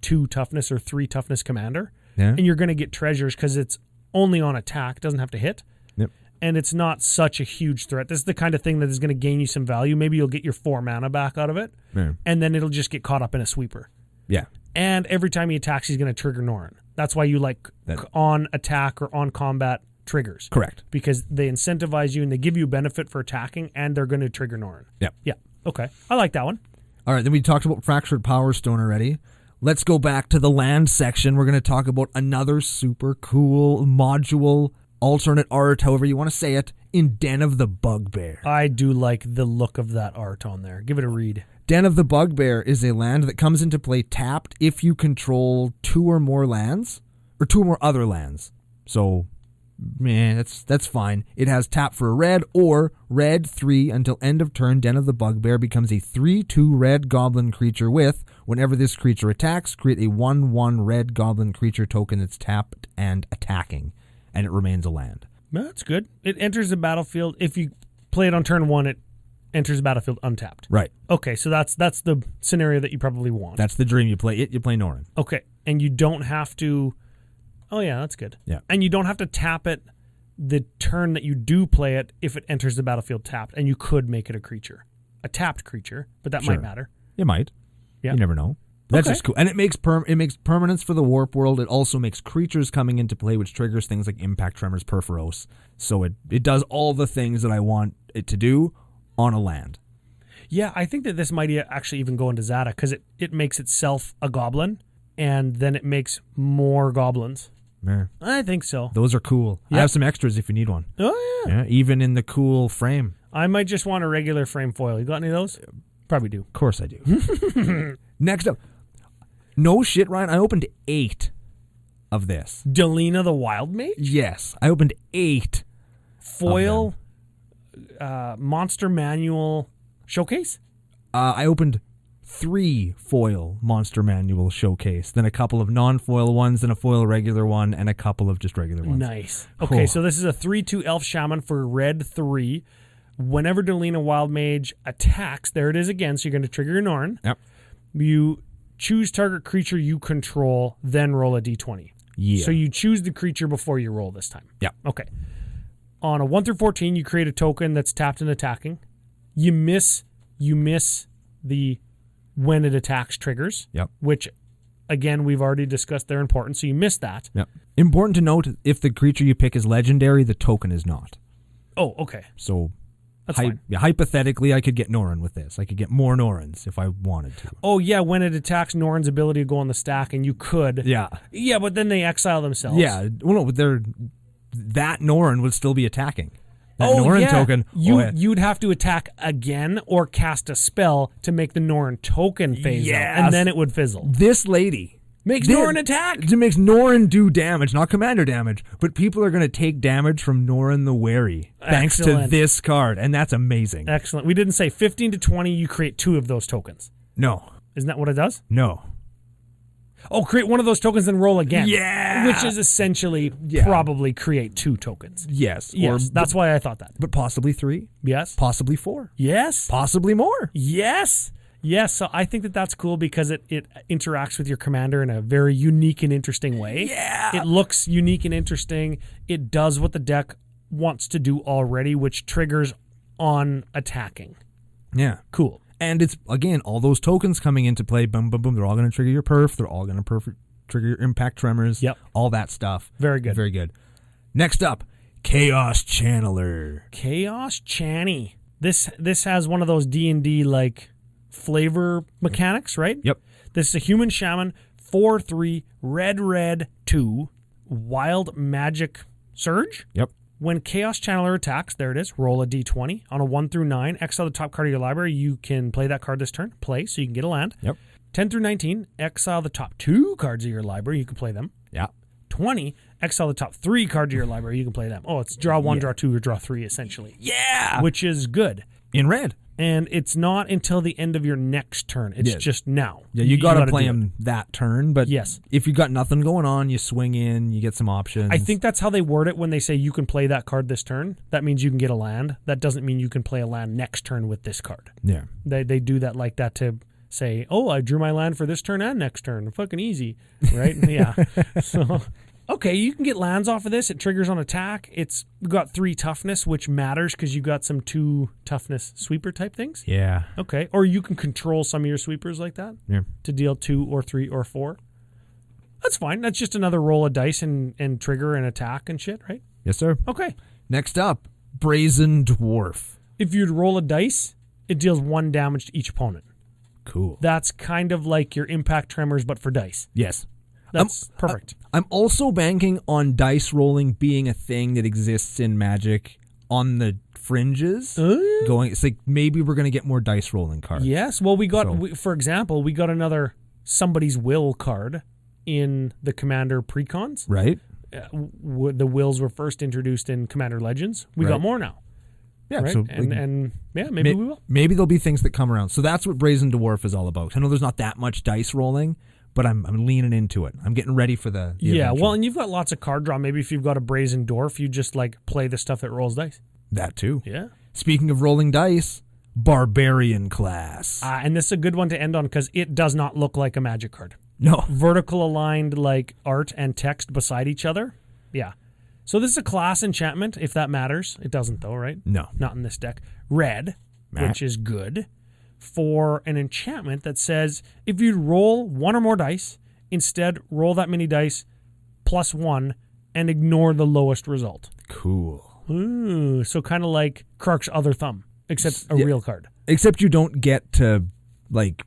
2 toughness or 3 toughness commander. Yeah. And you're going to get treasures because it's only on attack, doesn't have to hit. Yep. And it's not such a huge threat. This is the kind of thing that is going to gain you some value. Maybe you'll get your 4 mana back out of it, and then it'll just get caught up in a sweeper. Yeah. And every time he attacks, he's going to trigger Norin. That's why you like on attack or on combat triggers. Correct. Because they incentivize you and they give you a benefit for attacking, and they're going to trigger Norin. Yep. Yeah. Okay. I like that one. All right, then we talked about Fractured Power Stone already. Let's go back to the land section. We're going to talk about another super cool module, alternate art, however you want to say it, in Den of the Bugbear. I do like the look of that art on there. Give it a read. Den of the Bugbear is a land that comes into play tapped if you control 2 or more lands, or 2 or more other lands. So, that's fine. It has tap for a red or red 3 until end of turn. Den of the Bugbear becomes a 3/2 red goblin creature with, whenever this creature attacks, create a 1/1 red goblin creature token that's tapped and attacking, and it remains a land. That's good. It enters the battlefield. If you play it on turn 1, it enters the battlefield untapped. Right. Okay, so that's the scenario that you probably want. That's the dream. You play Norin. Okay, and you don't have to... Oh, yeah, that's good. Yeah. And you don't have to tap it the turn that you do play it if it enters the battlefield tapped, and you could make it a creature. A tapped creature, but that might matter. It might. Yeah. You never know. That's just cool. And it makes permanence for the Warp World. It also makes creatures coming into play, which triggers things like Impact Tremors, Perforos. So it does all the things that I want it to do on a land. Yeah, I think that this might actually even go into Zada, because it makes itself a goblin, and then it makes more goblins. Yeah. I think so. Those are cool. Yep. I have some extras if you need one. Oh, yeah. Even in the cool frame. I might just want a regular frame foil. You got any of those? Probably do. Of course I do. Next up. No shit, Ryan. I opened 8 of this. Delina the Wild Mage? Yes. I opened 8. Foil Monster Manual Showcase? I opened 3 foil Monster Manual Showcase, then a couple of non-foil ones, then a foil regular one, and a couple of just regular ones. Nice. Okay, so this is a 3/2 Elf Shaman for red 3. Whenever Delina Wild Mage attacks, there it is again, so you're going to trigger your Norin. Yep. You choose target creature you control, then roll a d20. Yeah. So you choose the creature before you roll this time. Yeah. Okay. On a 1 through 14, you create a token that's tapped and attacking. You miss the when it attacks triggers, which, again, we've already discussed they're important, so you miss that. Yep. Important to note, if the creature you pick is legendary, the token is not. Oh, okay. So, that's fine. Hypothetically, I could get Norin with this. I could get more Norins if I wanted to. Oh, yeah, when it attacks Norin's ability to go on the stack, and you could. Yeah. Yeah, but then they exile themselves. Yeah, well, no, that Norin would still be attacking. That Norin token. You'd have to attack again or cast a spell to make the Norin token phase out, and then it would fizzle. This lady Makes Norin attack. It makes Norin do damage, not commander damage, but people are going to take damage from Norin the Wary thanks to this card, and that's amazing. Excellent. We didn't say 15 to 20, you create 2 of those tokens. No. Isn't that what it does? No. Oh, create one of those tokens and roll again. Yeah. Which is essentially probably create 2 tokens. Yes. Yes, that's why I thought that. But possibly 3. Yes. Possibly 4. Yes. Possibly more. Yes. Yes, so I think that that's cool because it interacts with your commander in a very unique and interesting way. Yeah. It looks unique and interesting. It does what the deck wants to do already, which triggers on attacking. Yeah. Cool. And it's, again, all those tokens coming into play, boom, boom, boom. They're all going to trigger your perf. They're all going to trigger your impact tremors. Yep. All that stuff. Very good. Very good. Next up, Chaos Channeler. Chaos Channy. This has one of those D&D like flavor mechanics, right? Yep. This is a human shaman, 4/3, red, 2, wild magic surge. Yep. When Chaos Channeler attacks, there it is, roll a d20. On a 1 through 9, exile the top card of your library. You can play that card this turn. Play, so you can get a land. Yep. 10 through 19, exile the top 2 cards of your library. You can play them. Yeah. 20, exile the top 3 cards of your library. You can play them. Oh, it's draw 1, draw 2, or draw 3, essentially. Yeah. Which is good. In red. And it's not until the end of your next turn. It's just now. Yeah, you got to play him that turn. But yes, if you got nothing going on, you swing in, you get some options. I think that's how they word it when they say you can play that card this turn. That means you can get a land. That doesn't mean you can play a land next turn with this card. Yeah. They do that like that to say, oh, I drew my land for this turn and next turn. Fucking easy, right? Yeah. So, okay, you can get lands off of this. It triggers on attack. It's got 3 toughness, which matters because you got some 2 toughness sweeper type things. Yeah. Okay, or you can control some of your sweepers like that. Yeah. To deal 2 or 3 or 4. That's fine. That's just another roll of dice and trigger and attack and shit, right? Yes, sir. Okay. Next up, Brazen Dwarf. If you'd roll a dice, it deals 1 damage to each opponent. Cool. That's kind of like your impact tremors, but for dice. Yes. That's perfect. I'm also banking on dice rolling being a thing that exists in Magic on the fringes. It's like maybe we're going to get more dice rolling cards. Yes. Well, for example, we got another Somebody's Will card in the Commander Precons. Right. The wills were first introduced in Commander Legends. We got more now. Yeah, right? so maybe we will. Maybe there'll be things that come around. So that's what Brazen Dwarf is all about. I know there's not that much dice rolling, but I'm leaning into it. I'm getting ready for the adventure. Well, and you've got lots of card draw. Maybe if you've got a Brazen Dwarf, you just like play the stuff that rolls dice. That too. Yeah. Speaking of rolling dice, Barbarian class. And this is a good one to end on because it does not look like a Magic card. No. Vertical aligned like art and text beside each other. Yeah. So this is a class enchantment, if that matters. It doesn't though, right? No. Not in this deck. Red, which is good, for an enchantment that says if you roll 1 or more dice, instead roll that many dice plus 1 and ignore the lowest result. Cool. Ooh, so kind of like Krark's Other Thumb, except a real card. Except you don't get to, like,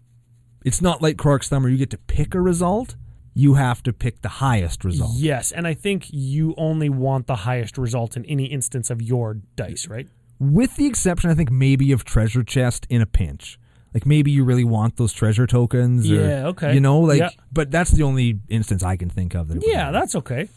it's not like Krark's Thumb where you get to pick a result. You have to pick the highest result. Yes, and I think you only want the highest result in any instance of your dice, right? With the exception, I think, maybe of Treasure Chest in a pinch. Like, maybe you really want those treasure tokens. Yeah, okay. You know, like, but that's the only instance I can think of. That's okay.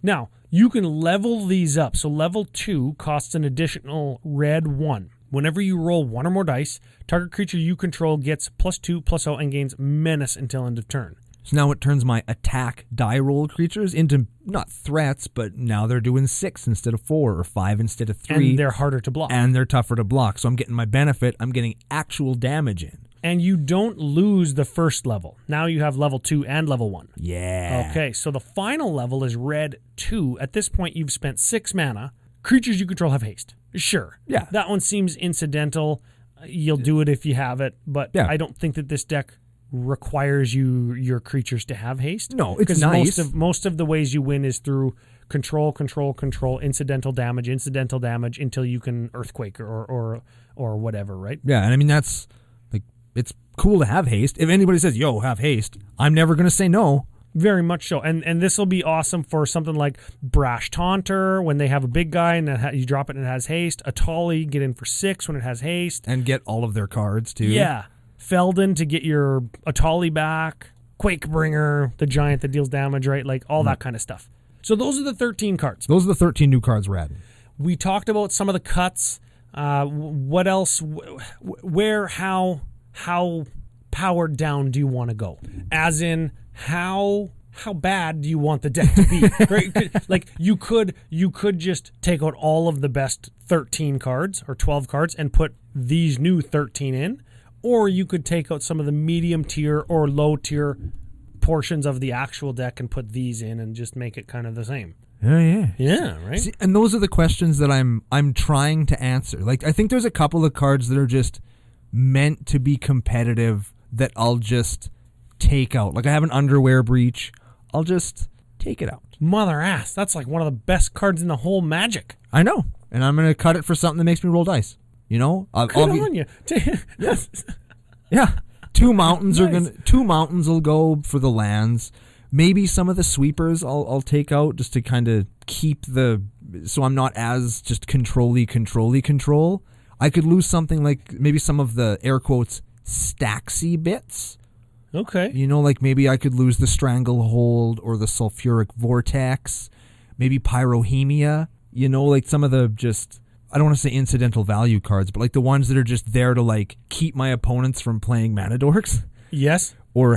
Now, you can level these up. So level 2 costs an additional red 1. Whenever you roll 1 or more dice, target creature you control gets +2/+0 and gains menace until end of turn. So now it turns my attack die roll creatures into not threats, but now they're doing 6 instead of 4 or 5 instead of 3. And they're harder to block. And they're tougher to block. So I'm getting my benefit. I'm getting actual damage in. And you don't lose the first level. Now you have level 2 and level 1. Yeah. Okay, so the final level is red 2. At this point, you've spent 6 mana. Creatures you control have haste. Sure. Yeah. That one seems incidental. You'll do it if you have it, but I don't think that this deck requires your creatures to have haste. No, it's nice. Most of the ways you win is through control, incidental damage until you can earthquake or whatever, right? Yeah, and I mean that's like it's cool to have haste. If anybody says, "Yo, have haste," I'm never going to say no. Very much so. And this will be awesome for something like Brash Taunter when they have a big guy and you drop it and it has haste. Atali, get in for 6 when it has haste. And get all of their cards too. Yeah. Feldon to get your Atali back. Quakebringer, the giant that deals damage, right? Like all that kind of stuff. So those are the 13 cards. Those are the 13 new cards we're adding. We talked about some of the cuts. What else? Where? How powered down do you want to go? As in, how bad do you want the deck to be? Right? Like you could just take out all of the best 13 cards or 12 cards and put these new 13 in, or you could take out some of the medium tier or low tier portions of the actual deck and put these in and just make it kind of the same. Oh yeah. Yeah, right. See, and those are the questions that I'm trying to answer. Like I think there's a couple of cards that are just meant to be competitive that I'll just take out. Like I have an Underwear Breach. I'll just take it out. Mother ass. That's like one of the best cards in the whole Magic. I know. And I'm going to cut it for something that makes me roll dice. You know? Good on you. Yeah. Two mountains will go for the lands. Maybe some of the sweepers I'll take out just to kind of keep so I'm not as just control. I could lose something like maybe some of the air quotes stacksy bits. Okay. You know, like maybe I could lose the Stranglehold or the Sulfuric Vortex, maybe Pyrohemia, you know, like some of the just, I don't want to say incidental value cards, but like the ones that are just there to like keep my opponents from playing mana dorks. Yes. Or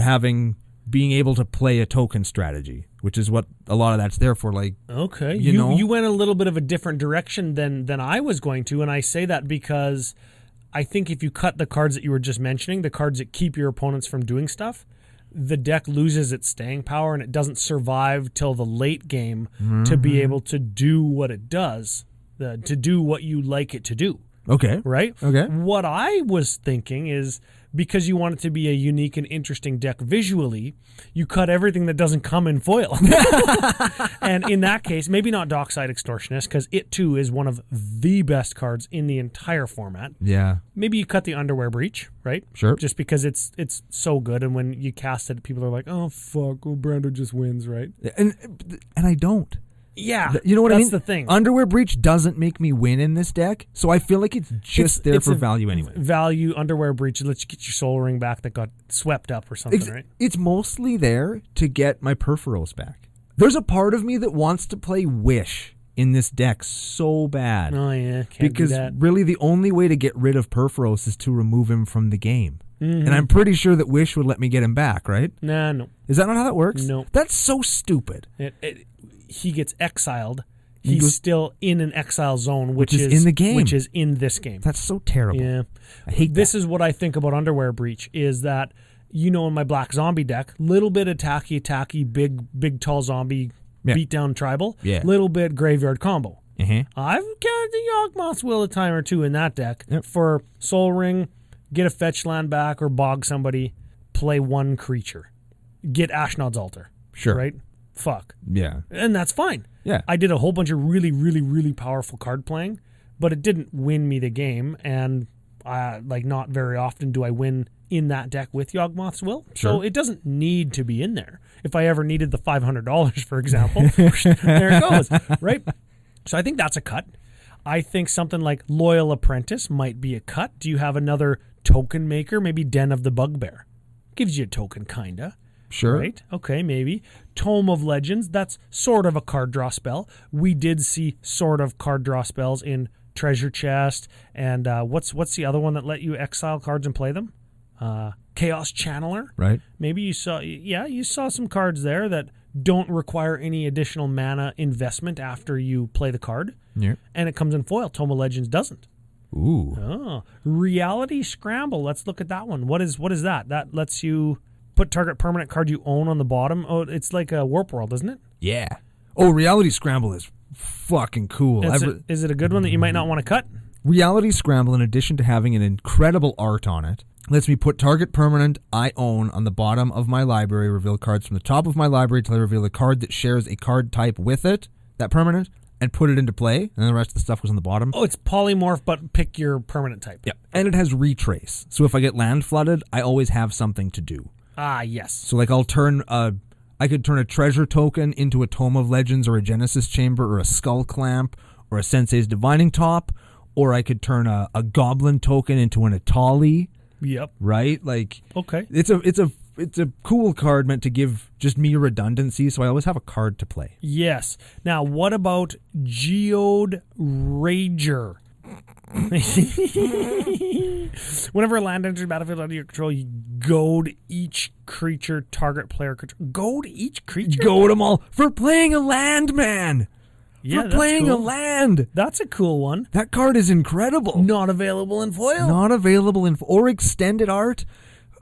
being able to play a token strategy, which is what a lot of that's there for. Like, okay. You know? You went a little bit of a different direction than I was going to, and I say that because I think if you cut the cards that you were just mentioning, the cards that keep your opponents from doing stuff, the deck loses its staying power and it doesn't survive till the late game to be able to do what it does, to do what you like it to do. Okay. Right? Okay. What I was thinking is, because you want it to be a unique and interesting deck visually, you cut everything that doesn't come in foil. And in that case, maybe not Dockside Extortionist, because it too is one of the best cards in the entire format. Yeah. Maybe you cut the Underwear Breach, right? Sure. Just because it's so good, and when you cast it, people are like, oh, fuck, Brando just wins, right? And I don't. Yeah, you know what I mean? That's the thing. Underwear Breach doesn't make me win in this deck, so I feel like it's just there for value anyway. Value, Underwear Breach lets you get your Soul Ring back that got swept up or something, right? It's mostly there to get my Perforos back. There's a part of me that wants to play Wish in this deck so bad. Oh, yeah, can't because do that. Really the only way to get rid of Perforos is to remove him from the game. Mm-hmm. And I'm pretty sure that Wish would let me get him back, right? Nah, no. Is that not how that works? No. That's so stupid. He gets exiled. He's still in an exile zone, which is in the game. Which is in this game. That's so terrible. Yeah. I hate this is what I think about Underwear Breach, is that, you know, in my black zombie deck, little bit attacky, big tall zombie, beat down tribal, little bit graveyard combo. Mm-hmm. I've counted the Yawgmoth's Will a time or two in that deck for Soul Ring, get a fetch land back, or bog somebody, play one creature, get Ashnod's Altar. Sure. Right? Fuck. Yeah. And that's fine. Yeah. I did a whole bunch of really, really, really powerful card playing, but it didn't win me the game, and not very often do I win in that deck with Yawgmoth's Will. Sure. So it doesn't need to be in there. If I ever needed the $500, for example, there it goes, right? So I think that's a cut. I think something like Loyal Apprentice might be a cut. Do you have another token maker? Maybe Den of the Bugbear. Gives you a token, kinda. Sure. Right? Okay, maybe. Tome of Legends, that's sort of a card draw spell. We did see sort of card draw spells in Treasure Chest, and what's the other one that let you exile cards and play them? Chaos Channeler. Right. Maybe you saw some cards there that don't require any additional mana investment after you play the card. Yeah. And it comes in foil. Tome of Legends doesn't. Ooh. Oh. Reality Scramble. Let's look at that one. What is that? That lets you put target permanent card you own on the bottom. Oh, it's like a Warp World, isn't it? Yeah. Oh, Reality Scramble is fucking cool. Is it a good one that you might not want to cut? Reality Scramble, in addition to having an incredible art on it, lets me put target permanent I own on the bottom of my library, reveal cards from the top of my library till I reveal a card that shares a card type with it, that permanent, and put it into play, and then the rest of the stuff goes on the bottom. Oh, it's polymorph, but pick your permanent type. Yeah. And it has retrace. So if I get land flooded, I always have something to do. Ah, yes. So like I could turn a treasure token into a Tome of Legends or a Genesis Chamber or a Skull Clamp or a Sensei's Divining Top, or I could turn a Goblin token into an Atali. Yep. Right? Like, okay. It's a it's a cool card meant to give just me redundancy, so I always have a card to play. Yes. Now, what about Geode Rager? Whenever a land enters the battlefield under your control, you goad each creature target player control. Goad each creature? Goad them all for playing a land, man. Yeah, for playing cool. a land. That's a cool one. That card is incredible. Not available in foil. Not available in or extended art.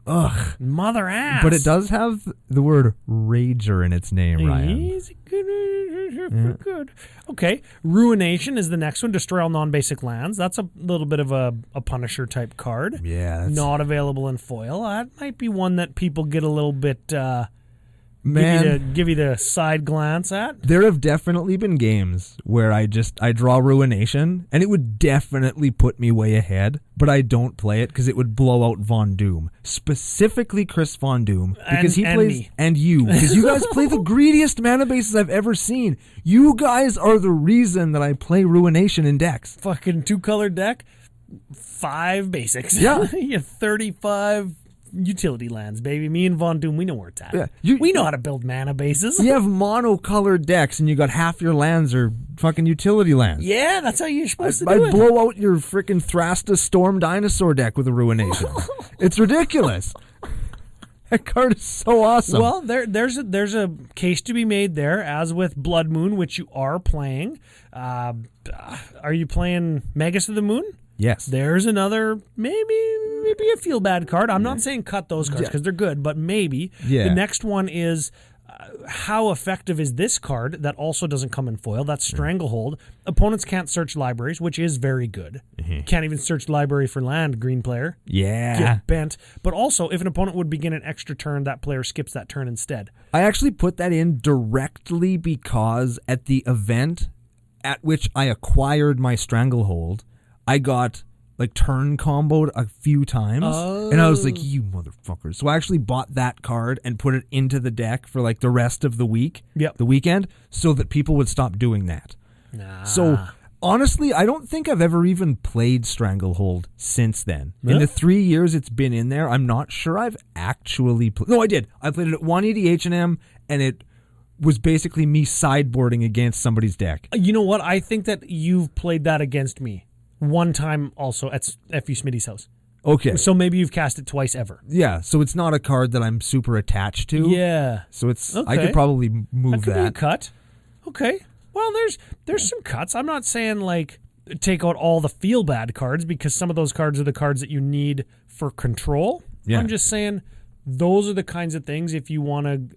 Ugh. Mother ass. But it does have the word Rager in its name, Ryan. He's good. Okay. Ruination is the next one. Destroy all non-basic lands. That's a little bit of a Punisher type card. Yeah. That's... Not available in foil. That might be one that people get a little bit... give you the side glance at. There have definitely been games where I draw Ruination, and it would definitely put me way ahead, but I don't play it because it would blow out Von Doom. Specifically Chris Von Doom, because he plays... me. And you, because you guys play the greediest mana bases I've ever seen. You guys are the reason that I play Ruination in decks. Fucking 2-color deck, 5 basics. Yeah. You have 35... utility lands, baby. Me and Von Doom, we know where it's at. Yeah, we know how to build mana bases. You have monocolored decks, and you got half your lands are fucking utility lands. Yeah, that's how you're supposed to do it. I'd blow out your freaking Thrastus Storm Dinosaur deck with a Ruination. It's ridiculous. That card is so awesome. Well, there's a case to be made there, as with Blood Moon, which you are playing. Are you playing Magus of the Moon? Yes. There's another, maybe a feel bad card. I'm not saying cut those cards because they're good, but maybe. Yeah. The next one is how effective is this card that also doesn't come in foil? That's Stranglehold. Opponents can't search libraries, which is very good. Can't even search library for land, green player. Yeah. Get bent. But also, if an opponent would begin an extra turn, that player skips that turn instead. I actually put that in directly because at the event at which I acquired my Stranglehold, I got like turn comboed a few times, and I was like, you motherfuckers. So I actually bought that card and put it into the deck for like the rest of the week, the weekend, so that people would stop doing that. So honestly, I don't think I've ever even played Stranglehold since then. In the 3 years it's been in there, I'm not sure I've actually played. No, I did. I played it at one EDH&M, and it was basically me sideboarding against somebody's deck. You know what? I think that you've played that against me. One time also at F.U. Smitty's house. Okay. So maybe you've cast it twice ever. Yeah, so it's not a card that I'm super attached to. Yeah. So it's I could probably move that. Could be a cut. Okay. Well, there's some cuts. I'm not saying like take out all the feel bad cards because some of those cards are the cards that you need for control. Yeah. I'm just saying those are the kinds of things if you want to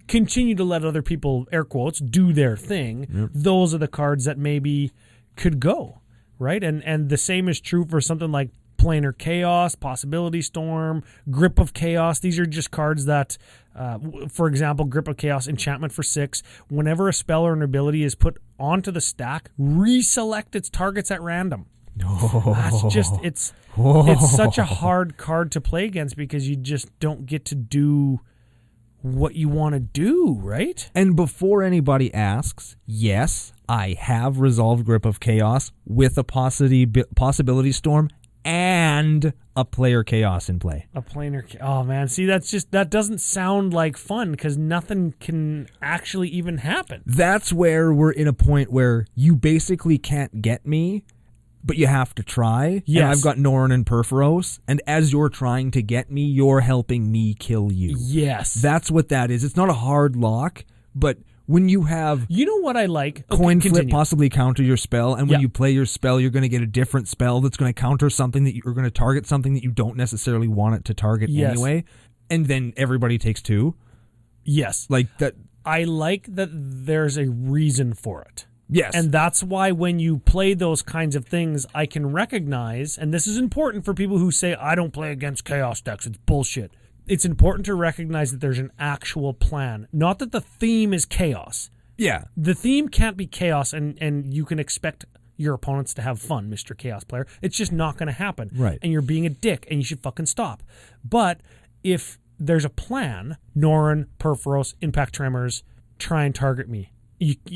continue to let other people, air quotes, do their thing, those are the cards that maybe could go. Right, and the same is true for something like Planar Chaos, Possibility Storm, Grip of Chaos. These are just cards that, for example, Grip of Chaos, enchantment for 6. Whenever a spell or an ability is put onto the stack, reselect its targets at random. That's just it's such a hard card to play against because you just don't get to do what you want to do, right? And before anybody asks, yes, I have resolved Grip of Chaos with a Possibility Storm and a Player Chaos in play. A Planar Oh, man. See, that doesn't sound like fun because nothing can actually even happen. That's where we're in a point where you basically can't get me, but you have to try. Yes. And I've got Norin and Perforos, and as you're trying to get me, you're helping me kill you. Yes. That's what that is. It's not a hard lock, but when you have... You know what I like? Coin flip possibly counter your spell, and when you play your spell, you're going to get a different spell that's going to counter something that you're going to target something that you don't necessarily want it to target anyway, and then everybody takes 2. Yes. Like that. I like that there's a reason for it. Yes. And that's why when you play those kinds of things, I can recognize, and this is important for people who say, I don't play against chaos decks, it's bullshit. It's important to recognize that there's an actual plan. Not that the theme is chaos. Yeah. The theme can't be chaos, and you can expect your opponents to have fun, Mr. Chaos Player. It's just not going to happen. Right. And you're being a dick, and you should fucking stop. But if there's a plan, Norin, Perforos, Impact Tremors, try and target me.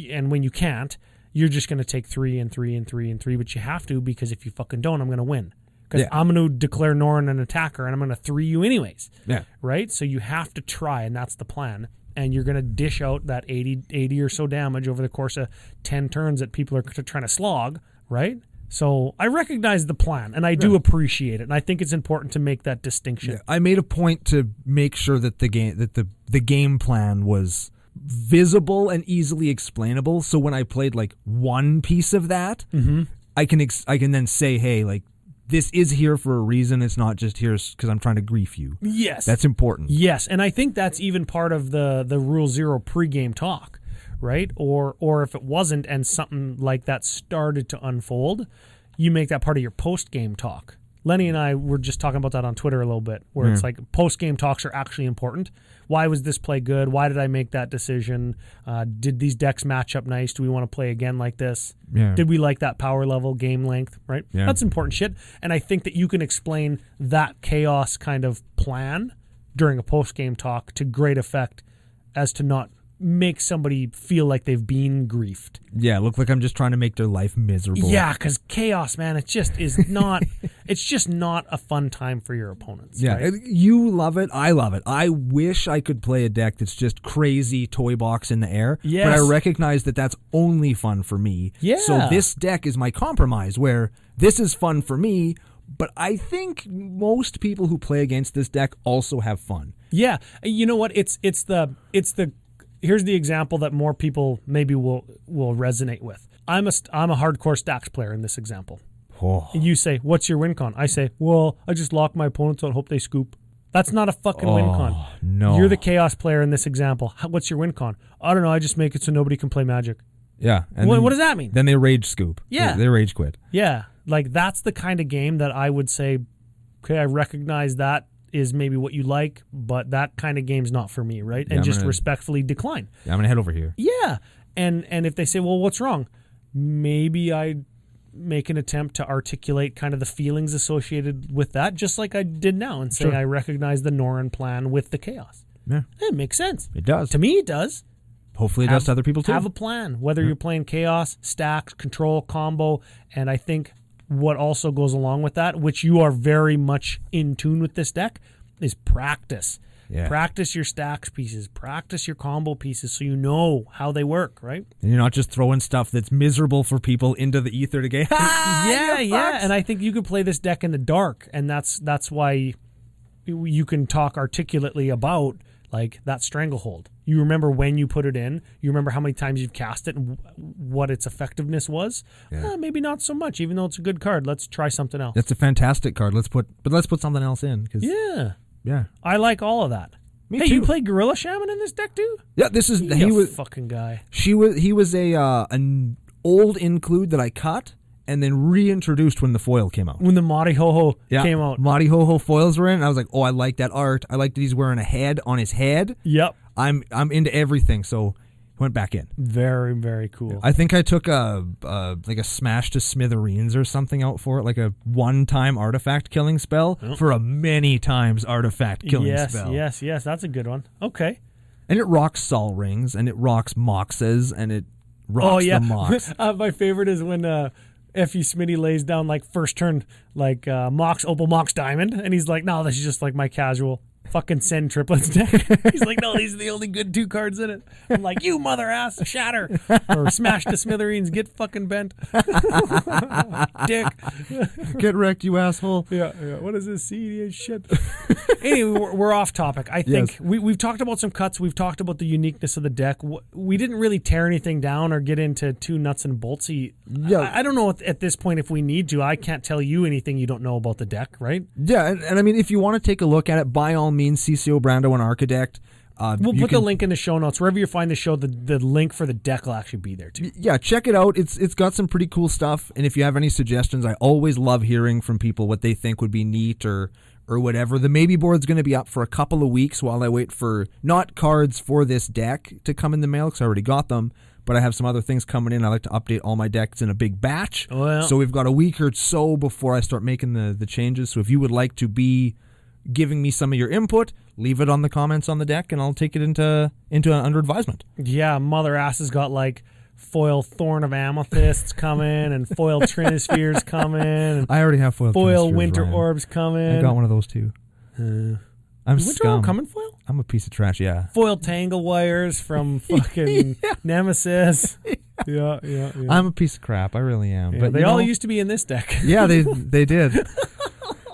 And when you can't, you're just going to take 3 and 3 and 3 and 3, but you have to because if you fucking don't, I'm going to win. because Yeah. I'm going to declare Norin an attacker and I'm going to 3 you anyways. Yeah. Right? So you have to try, and that's the plan. And you're going to dish out that 80 or so damage over the course of 10 turns that people are trying to slog, right? So I recognize the plan, and I do appreciate it, and I think it's important to make that distinction. Yeah, I made a point to make sure that the game plan was visible and easily explainable. So when I played like one piece of that, I can then say, hey, like, this is here for a reason. It's not just here because I'm trying to grief you. Yes. That's important. Yes, and I think that's even part of the Rule Zero pregame talk, right? Or if it wasn't and something like that started to unfold, you make that part of your post-game talk. Lenny and I were just talking about that on Twitter a little bit, where it's like post-game talks are actually important. Why was this play good? Why did I make that decision? Did these decks match up nice? Do we want to play again like this? Yeah. Did we like that power level, game length, right? Yeah. That's important shit. And I think that you can explain that chaos kind of plan during a post-game talk to great effect as to not make somebody feel like they've been griefed. Yeah, look like I'm just trying to make their life miserable. Yeah, because chaos, man, it just is not. It's just not a fun time for your opponents. Yeah, right? You love it. I love it. I wish I could play a deck that's just crazy toy box in the air. Yes. But I recognize that that's only fun for me. Yeah. So this deck is my compromise, where this is fun for me, but I think most people who play against this deck also have fun. Yeah, you know what? It's the. Here's the example that more people maybe will resonate with. I'm a hardcore stacks player in this example. Oh. You say, what's your win con? I say, well, I just lock my opponents out, hope they scoop. That's not a fucking win con. No. You're the chaos player in this example. What's your win con? I don't know, I just make it so nobody can play Magic. Yeah. And What does that mean? Then they rage scoop. Yeah. They rage quit. Yeah, like that's the kind of game that I would say, okay, I recognize that is maybe what you like, but that kind of game's not for me, right? And just respectfully decline. Yeah, I'm going to head over here. Yeah. And if they say, well, what's wrong? Maybe I make an attempt to articulate kind of the feelings associated with that, just like I did now, and say Sure. I recognize the Norin plan with the chaos. Yeah. It makes sense. It does. To me, it does. Hopefully it does to other people too. Have a plan, whether you're playing chaos, stacks, control, combo, and I think what also goes along with that, which you are very much in tune with this deck, is practice. Yeah. Practice your stacks pieces, practice your combo pieces so you know how they work, right? And you're not just throwing stuff that's miserable for people into the ether to go, Yeah. And I think you could play this deck in the dark, and that's why you can talk articulately about like that Stranglehold. You remember when you put it in. You remember how many times you've cast it and what its effectiveness was. Yeah. Maybe not so much, even though it's a good card. Let's try something else. That's a fantastic card. Let's put something else in. Yeah. I like all of that. Me hey, too. you play Gorilla Shaman in this deck too? Yeah, this is He was fucking guy. He was an old include that I cut and then reintroduced when the foil came out. When the Mari Ho came out. Mari Ho foils were in, and I was like, oh, I like that art. I like that he's wearing a head on his head. Yep. I'm into everything, so went back in. Very, very cool. I think I took a smash to smithereens or something out for it, like a one-time artifact killing spell for a many times artifact killing spell. Yes. That's a good one. Okay. And it rocks Sol Rings, and it rocks Moxes, and it rocks the Mox. My favorite is when F.E. Smitty lays down like first turn like Mox, Opal Mox Diamond, and he's like, no, this is just like my casual fucking send triplets deck. He's like, no, these are the only good 2 cards in it. I'm like, you mother ass, shatter. Or smash to smithereens, get fucking bent. Dick. Get wrecked, you asshole. Yeah. What is this CEDH shit? Anyway, we're off topic. I think we've talked about some cuts. We've talked about the uniqueness of the deck. We didn't really tear anything down or get into too nuts and boltsy. Yeah. I don't know at this point if we need to. I can't tell you anything you don't know about the deck, right? Yeah, and I mean, if you want to take a look at it, by all means, CCO Brando and Architect. We'll put the link in the show notes. Wherever you find the show, the link for the deck will actually be there too. Yeah, check it out. It's got some pretty cool stuff. And if you have any suggestions, I always love hearing from people what they think would be neat or whatever. The maybe board's going to be up for a couple of weeks while I wait for not cards for this deck to come in the mail because I already got them. But I have some other things coming in. I like to update all my decks in a big batch. Well, so we've got a week or so before I start making the changes. So if you would like to be giving me some of your input, leave it on the comments on the deck, and I'll take it into under advisement. Yeah, mother ass has got like foil Thorn of Amethyst's coming, and foil Trinisphere's coming, and I already have foil Winter Ryan. Orb's coming. I got one of those too. I'm Winter scum. Orb coming foil? I'm a piece of trash, yeah. Foil Tangle Wires from fucking Nemesis. Yeah. I'm a piece of crap. I really am. Yeah, But they all used to be in this deck. Yeah, they did.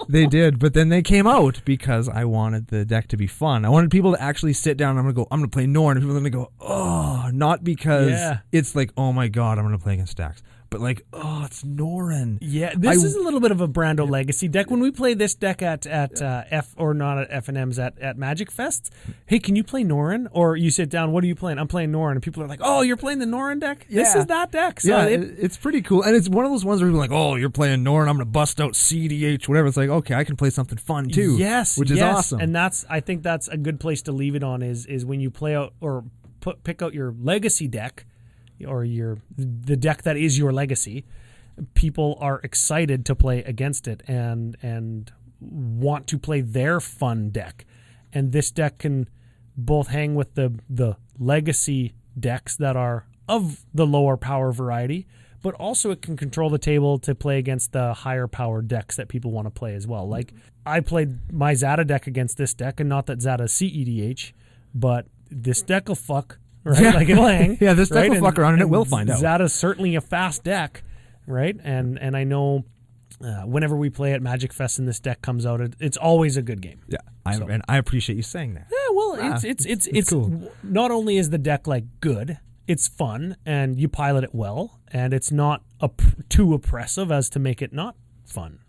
They did, but then they came out because I wanted the deck to be fun. I wanted people to actually sit down and I'm going to play Norin, and people are going to go, oh, not because it's like, oh my God, I'm going to play against stacks. But like, oh, it's Norin. Yeah, this is a little bit of a Brando legacy deck. When we play this deck at F&M's at Magic Fest, hey, can you play Norin? Or you sit down, what are you playing? I'm playing Norin. And people are like, oh, you're playing the Norin deck? Yeah. This is that deck. So it's pretty cool. And it's one of those ones where people are like, oh, you're playing Norin, I'm going to bust out CDH, whatever. It's like, okay, I can play something fun too. Yes. Which is awesome. And I think that's a good place to leave it on is when you play out or pick out your legacy deck or the deck that is your legacy. People are excited to play against it and want to play their fun deck. And this deck can both hang with the legacy decks that are of the lower power variety, but also it can control the table to play against the higher power decks that people want to play as well. Like, I played my Zada deck against this deck, and not that Zada's CEDH, but this deck will fuck, right? Yeah. Like, it'll hang. Yeah, this deck will fuck around, and it will find out. Zada's certainly a fast deck. Right, and I know whenever we play at Magic Fest and this deck comes out, it's always a good game. Yeah, and I appreciate you saying that. Yeah, well, it's cool. Not only is the deck like good, it's fun, and you pilot it well, and it's not too oppressive as to make it not fun.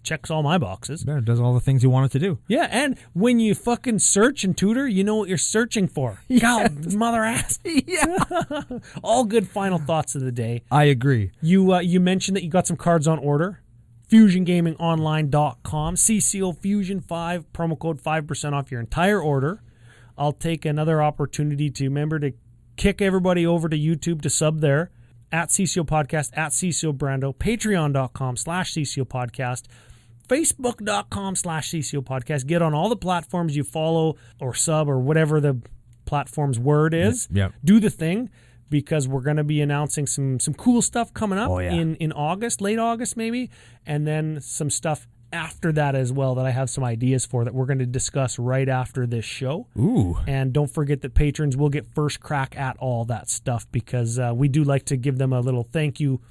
Checks all my boxes. Yeah, it does all the things you want it to do. Yeah, and when you fucking search and tutor, you know what you're searching for. Yes. God, mother ass. Yeah. All good final thoughts of the day. I agree. You mentioned that you got some cards on order. FusionGamingOnline.com. CCO Fusion 5, promo code 5% off your entire order. I'll take another opportunity to remember to kick everybody over to YouTube to sub there. At CCO Podcast, at CCO Brando, patreon.com/CCO Podcast, facebook.com/CCO Podcast. Get on all the platforms you follow or sub or whatever the platform's word is. Yep. Do the thing, because we're going to be announcing some cool stuff coming up in August, late August maybe, and then some stuff after that as well that I have some ideas for that we're going to discuss right after this show. Ooh. And don't forget that patrons will get first crack at all that stuff, because we do like to give them a little thank you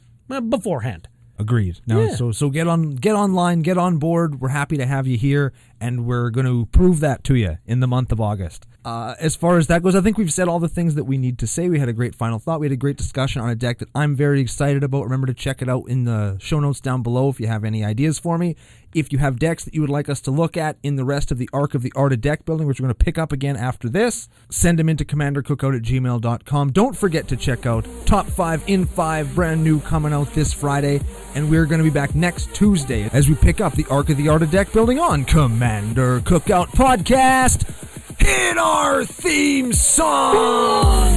beforehand. Agreed. Now, so get online, get on board. We're happy to have you here, and we're going to prove that to you in the month of August. As far as that goes, I think we've said all the things that we need to say. We had a great final thought. We had a great discussion on a deck that I'm very excited about. Remember to check it out in the show notes down below if you have any ideas for me. If you have decks that you would like us to look at in the rest of the arc of the Art of Deck Building, which we're going to pick up again after this, send them into commandercookout@gmail.com. Don't forget to check out Top 5 in 5, brand new, coming out this Friday. And we're going to be back next Tuesday as we pick up the arc of the Art of Deck Building on Commander Cookout Podcast. Hit our theme song!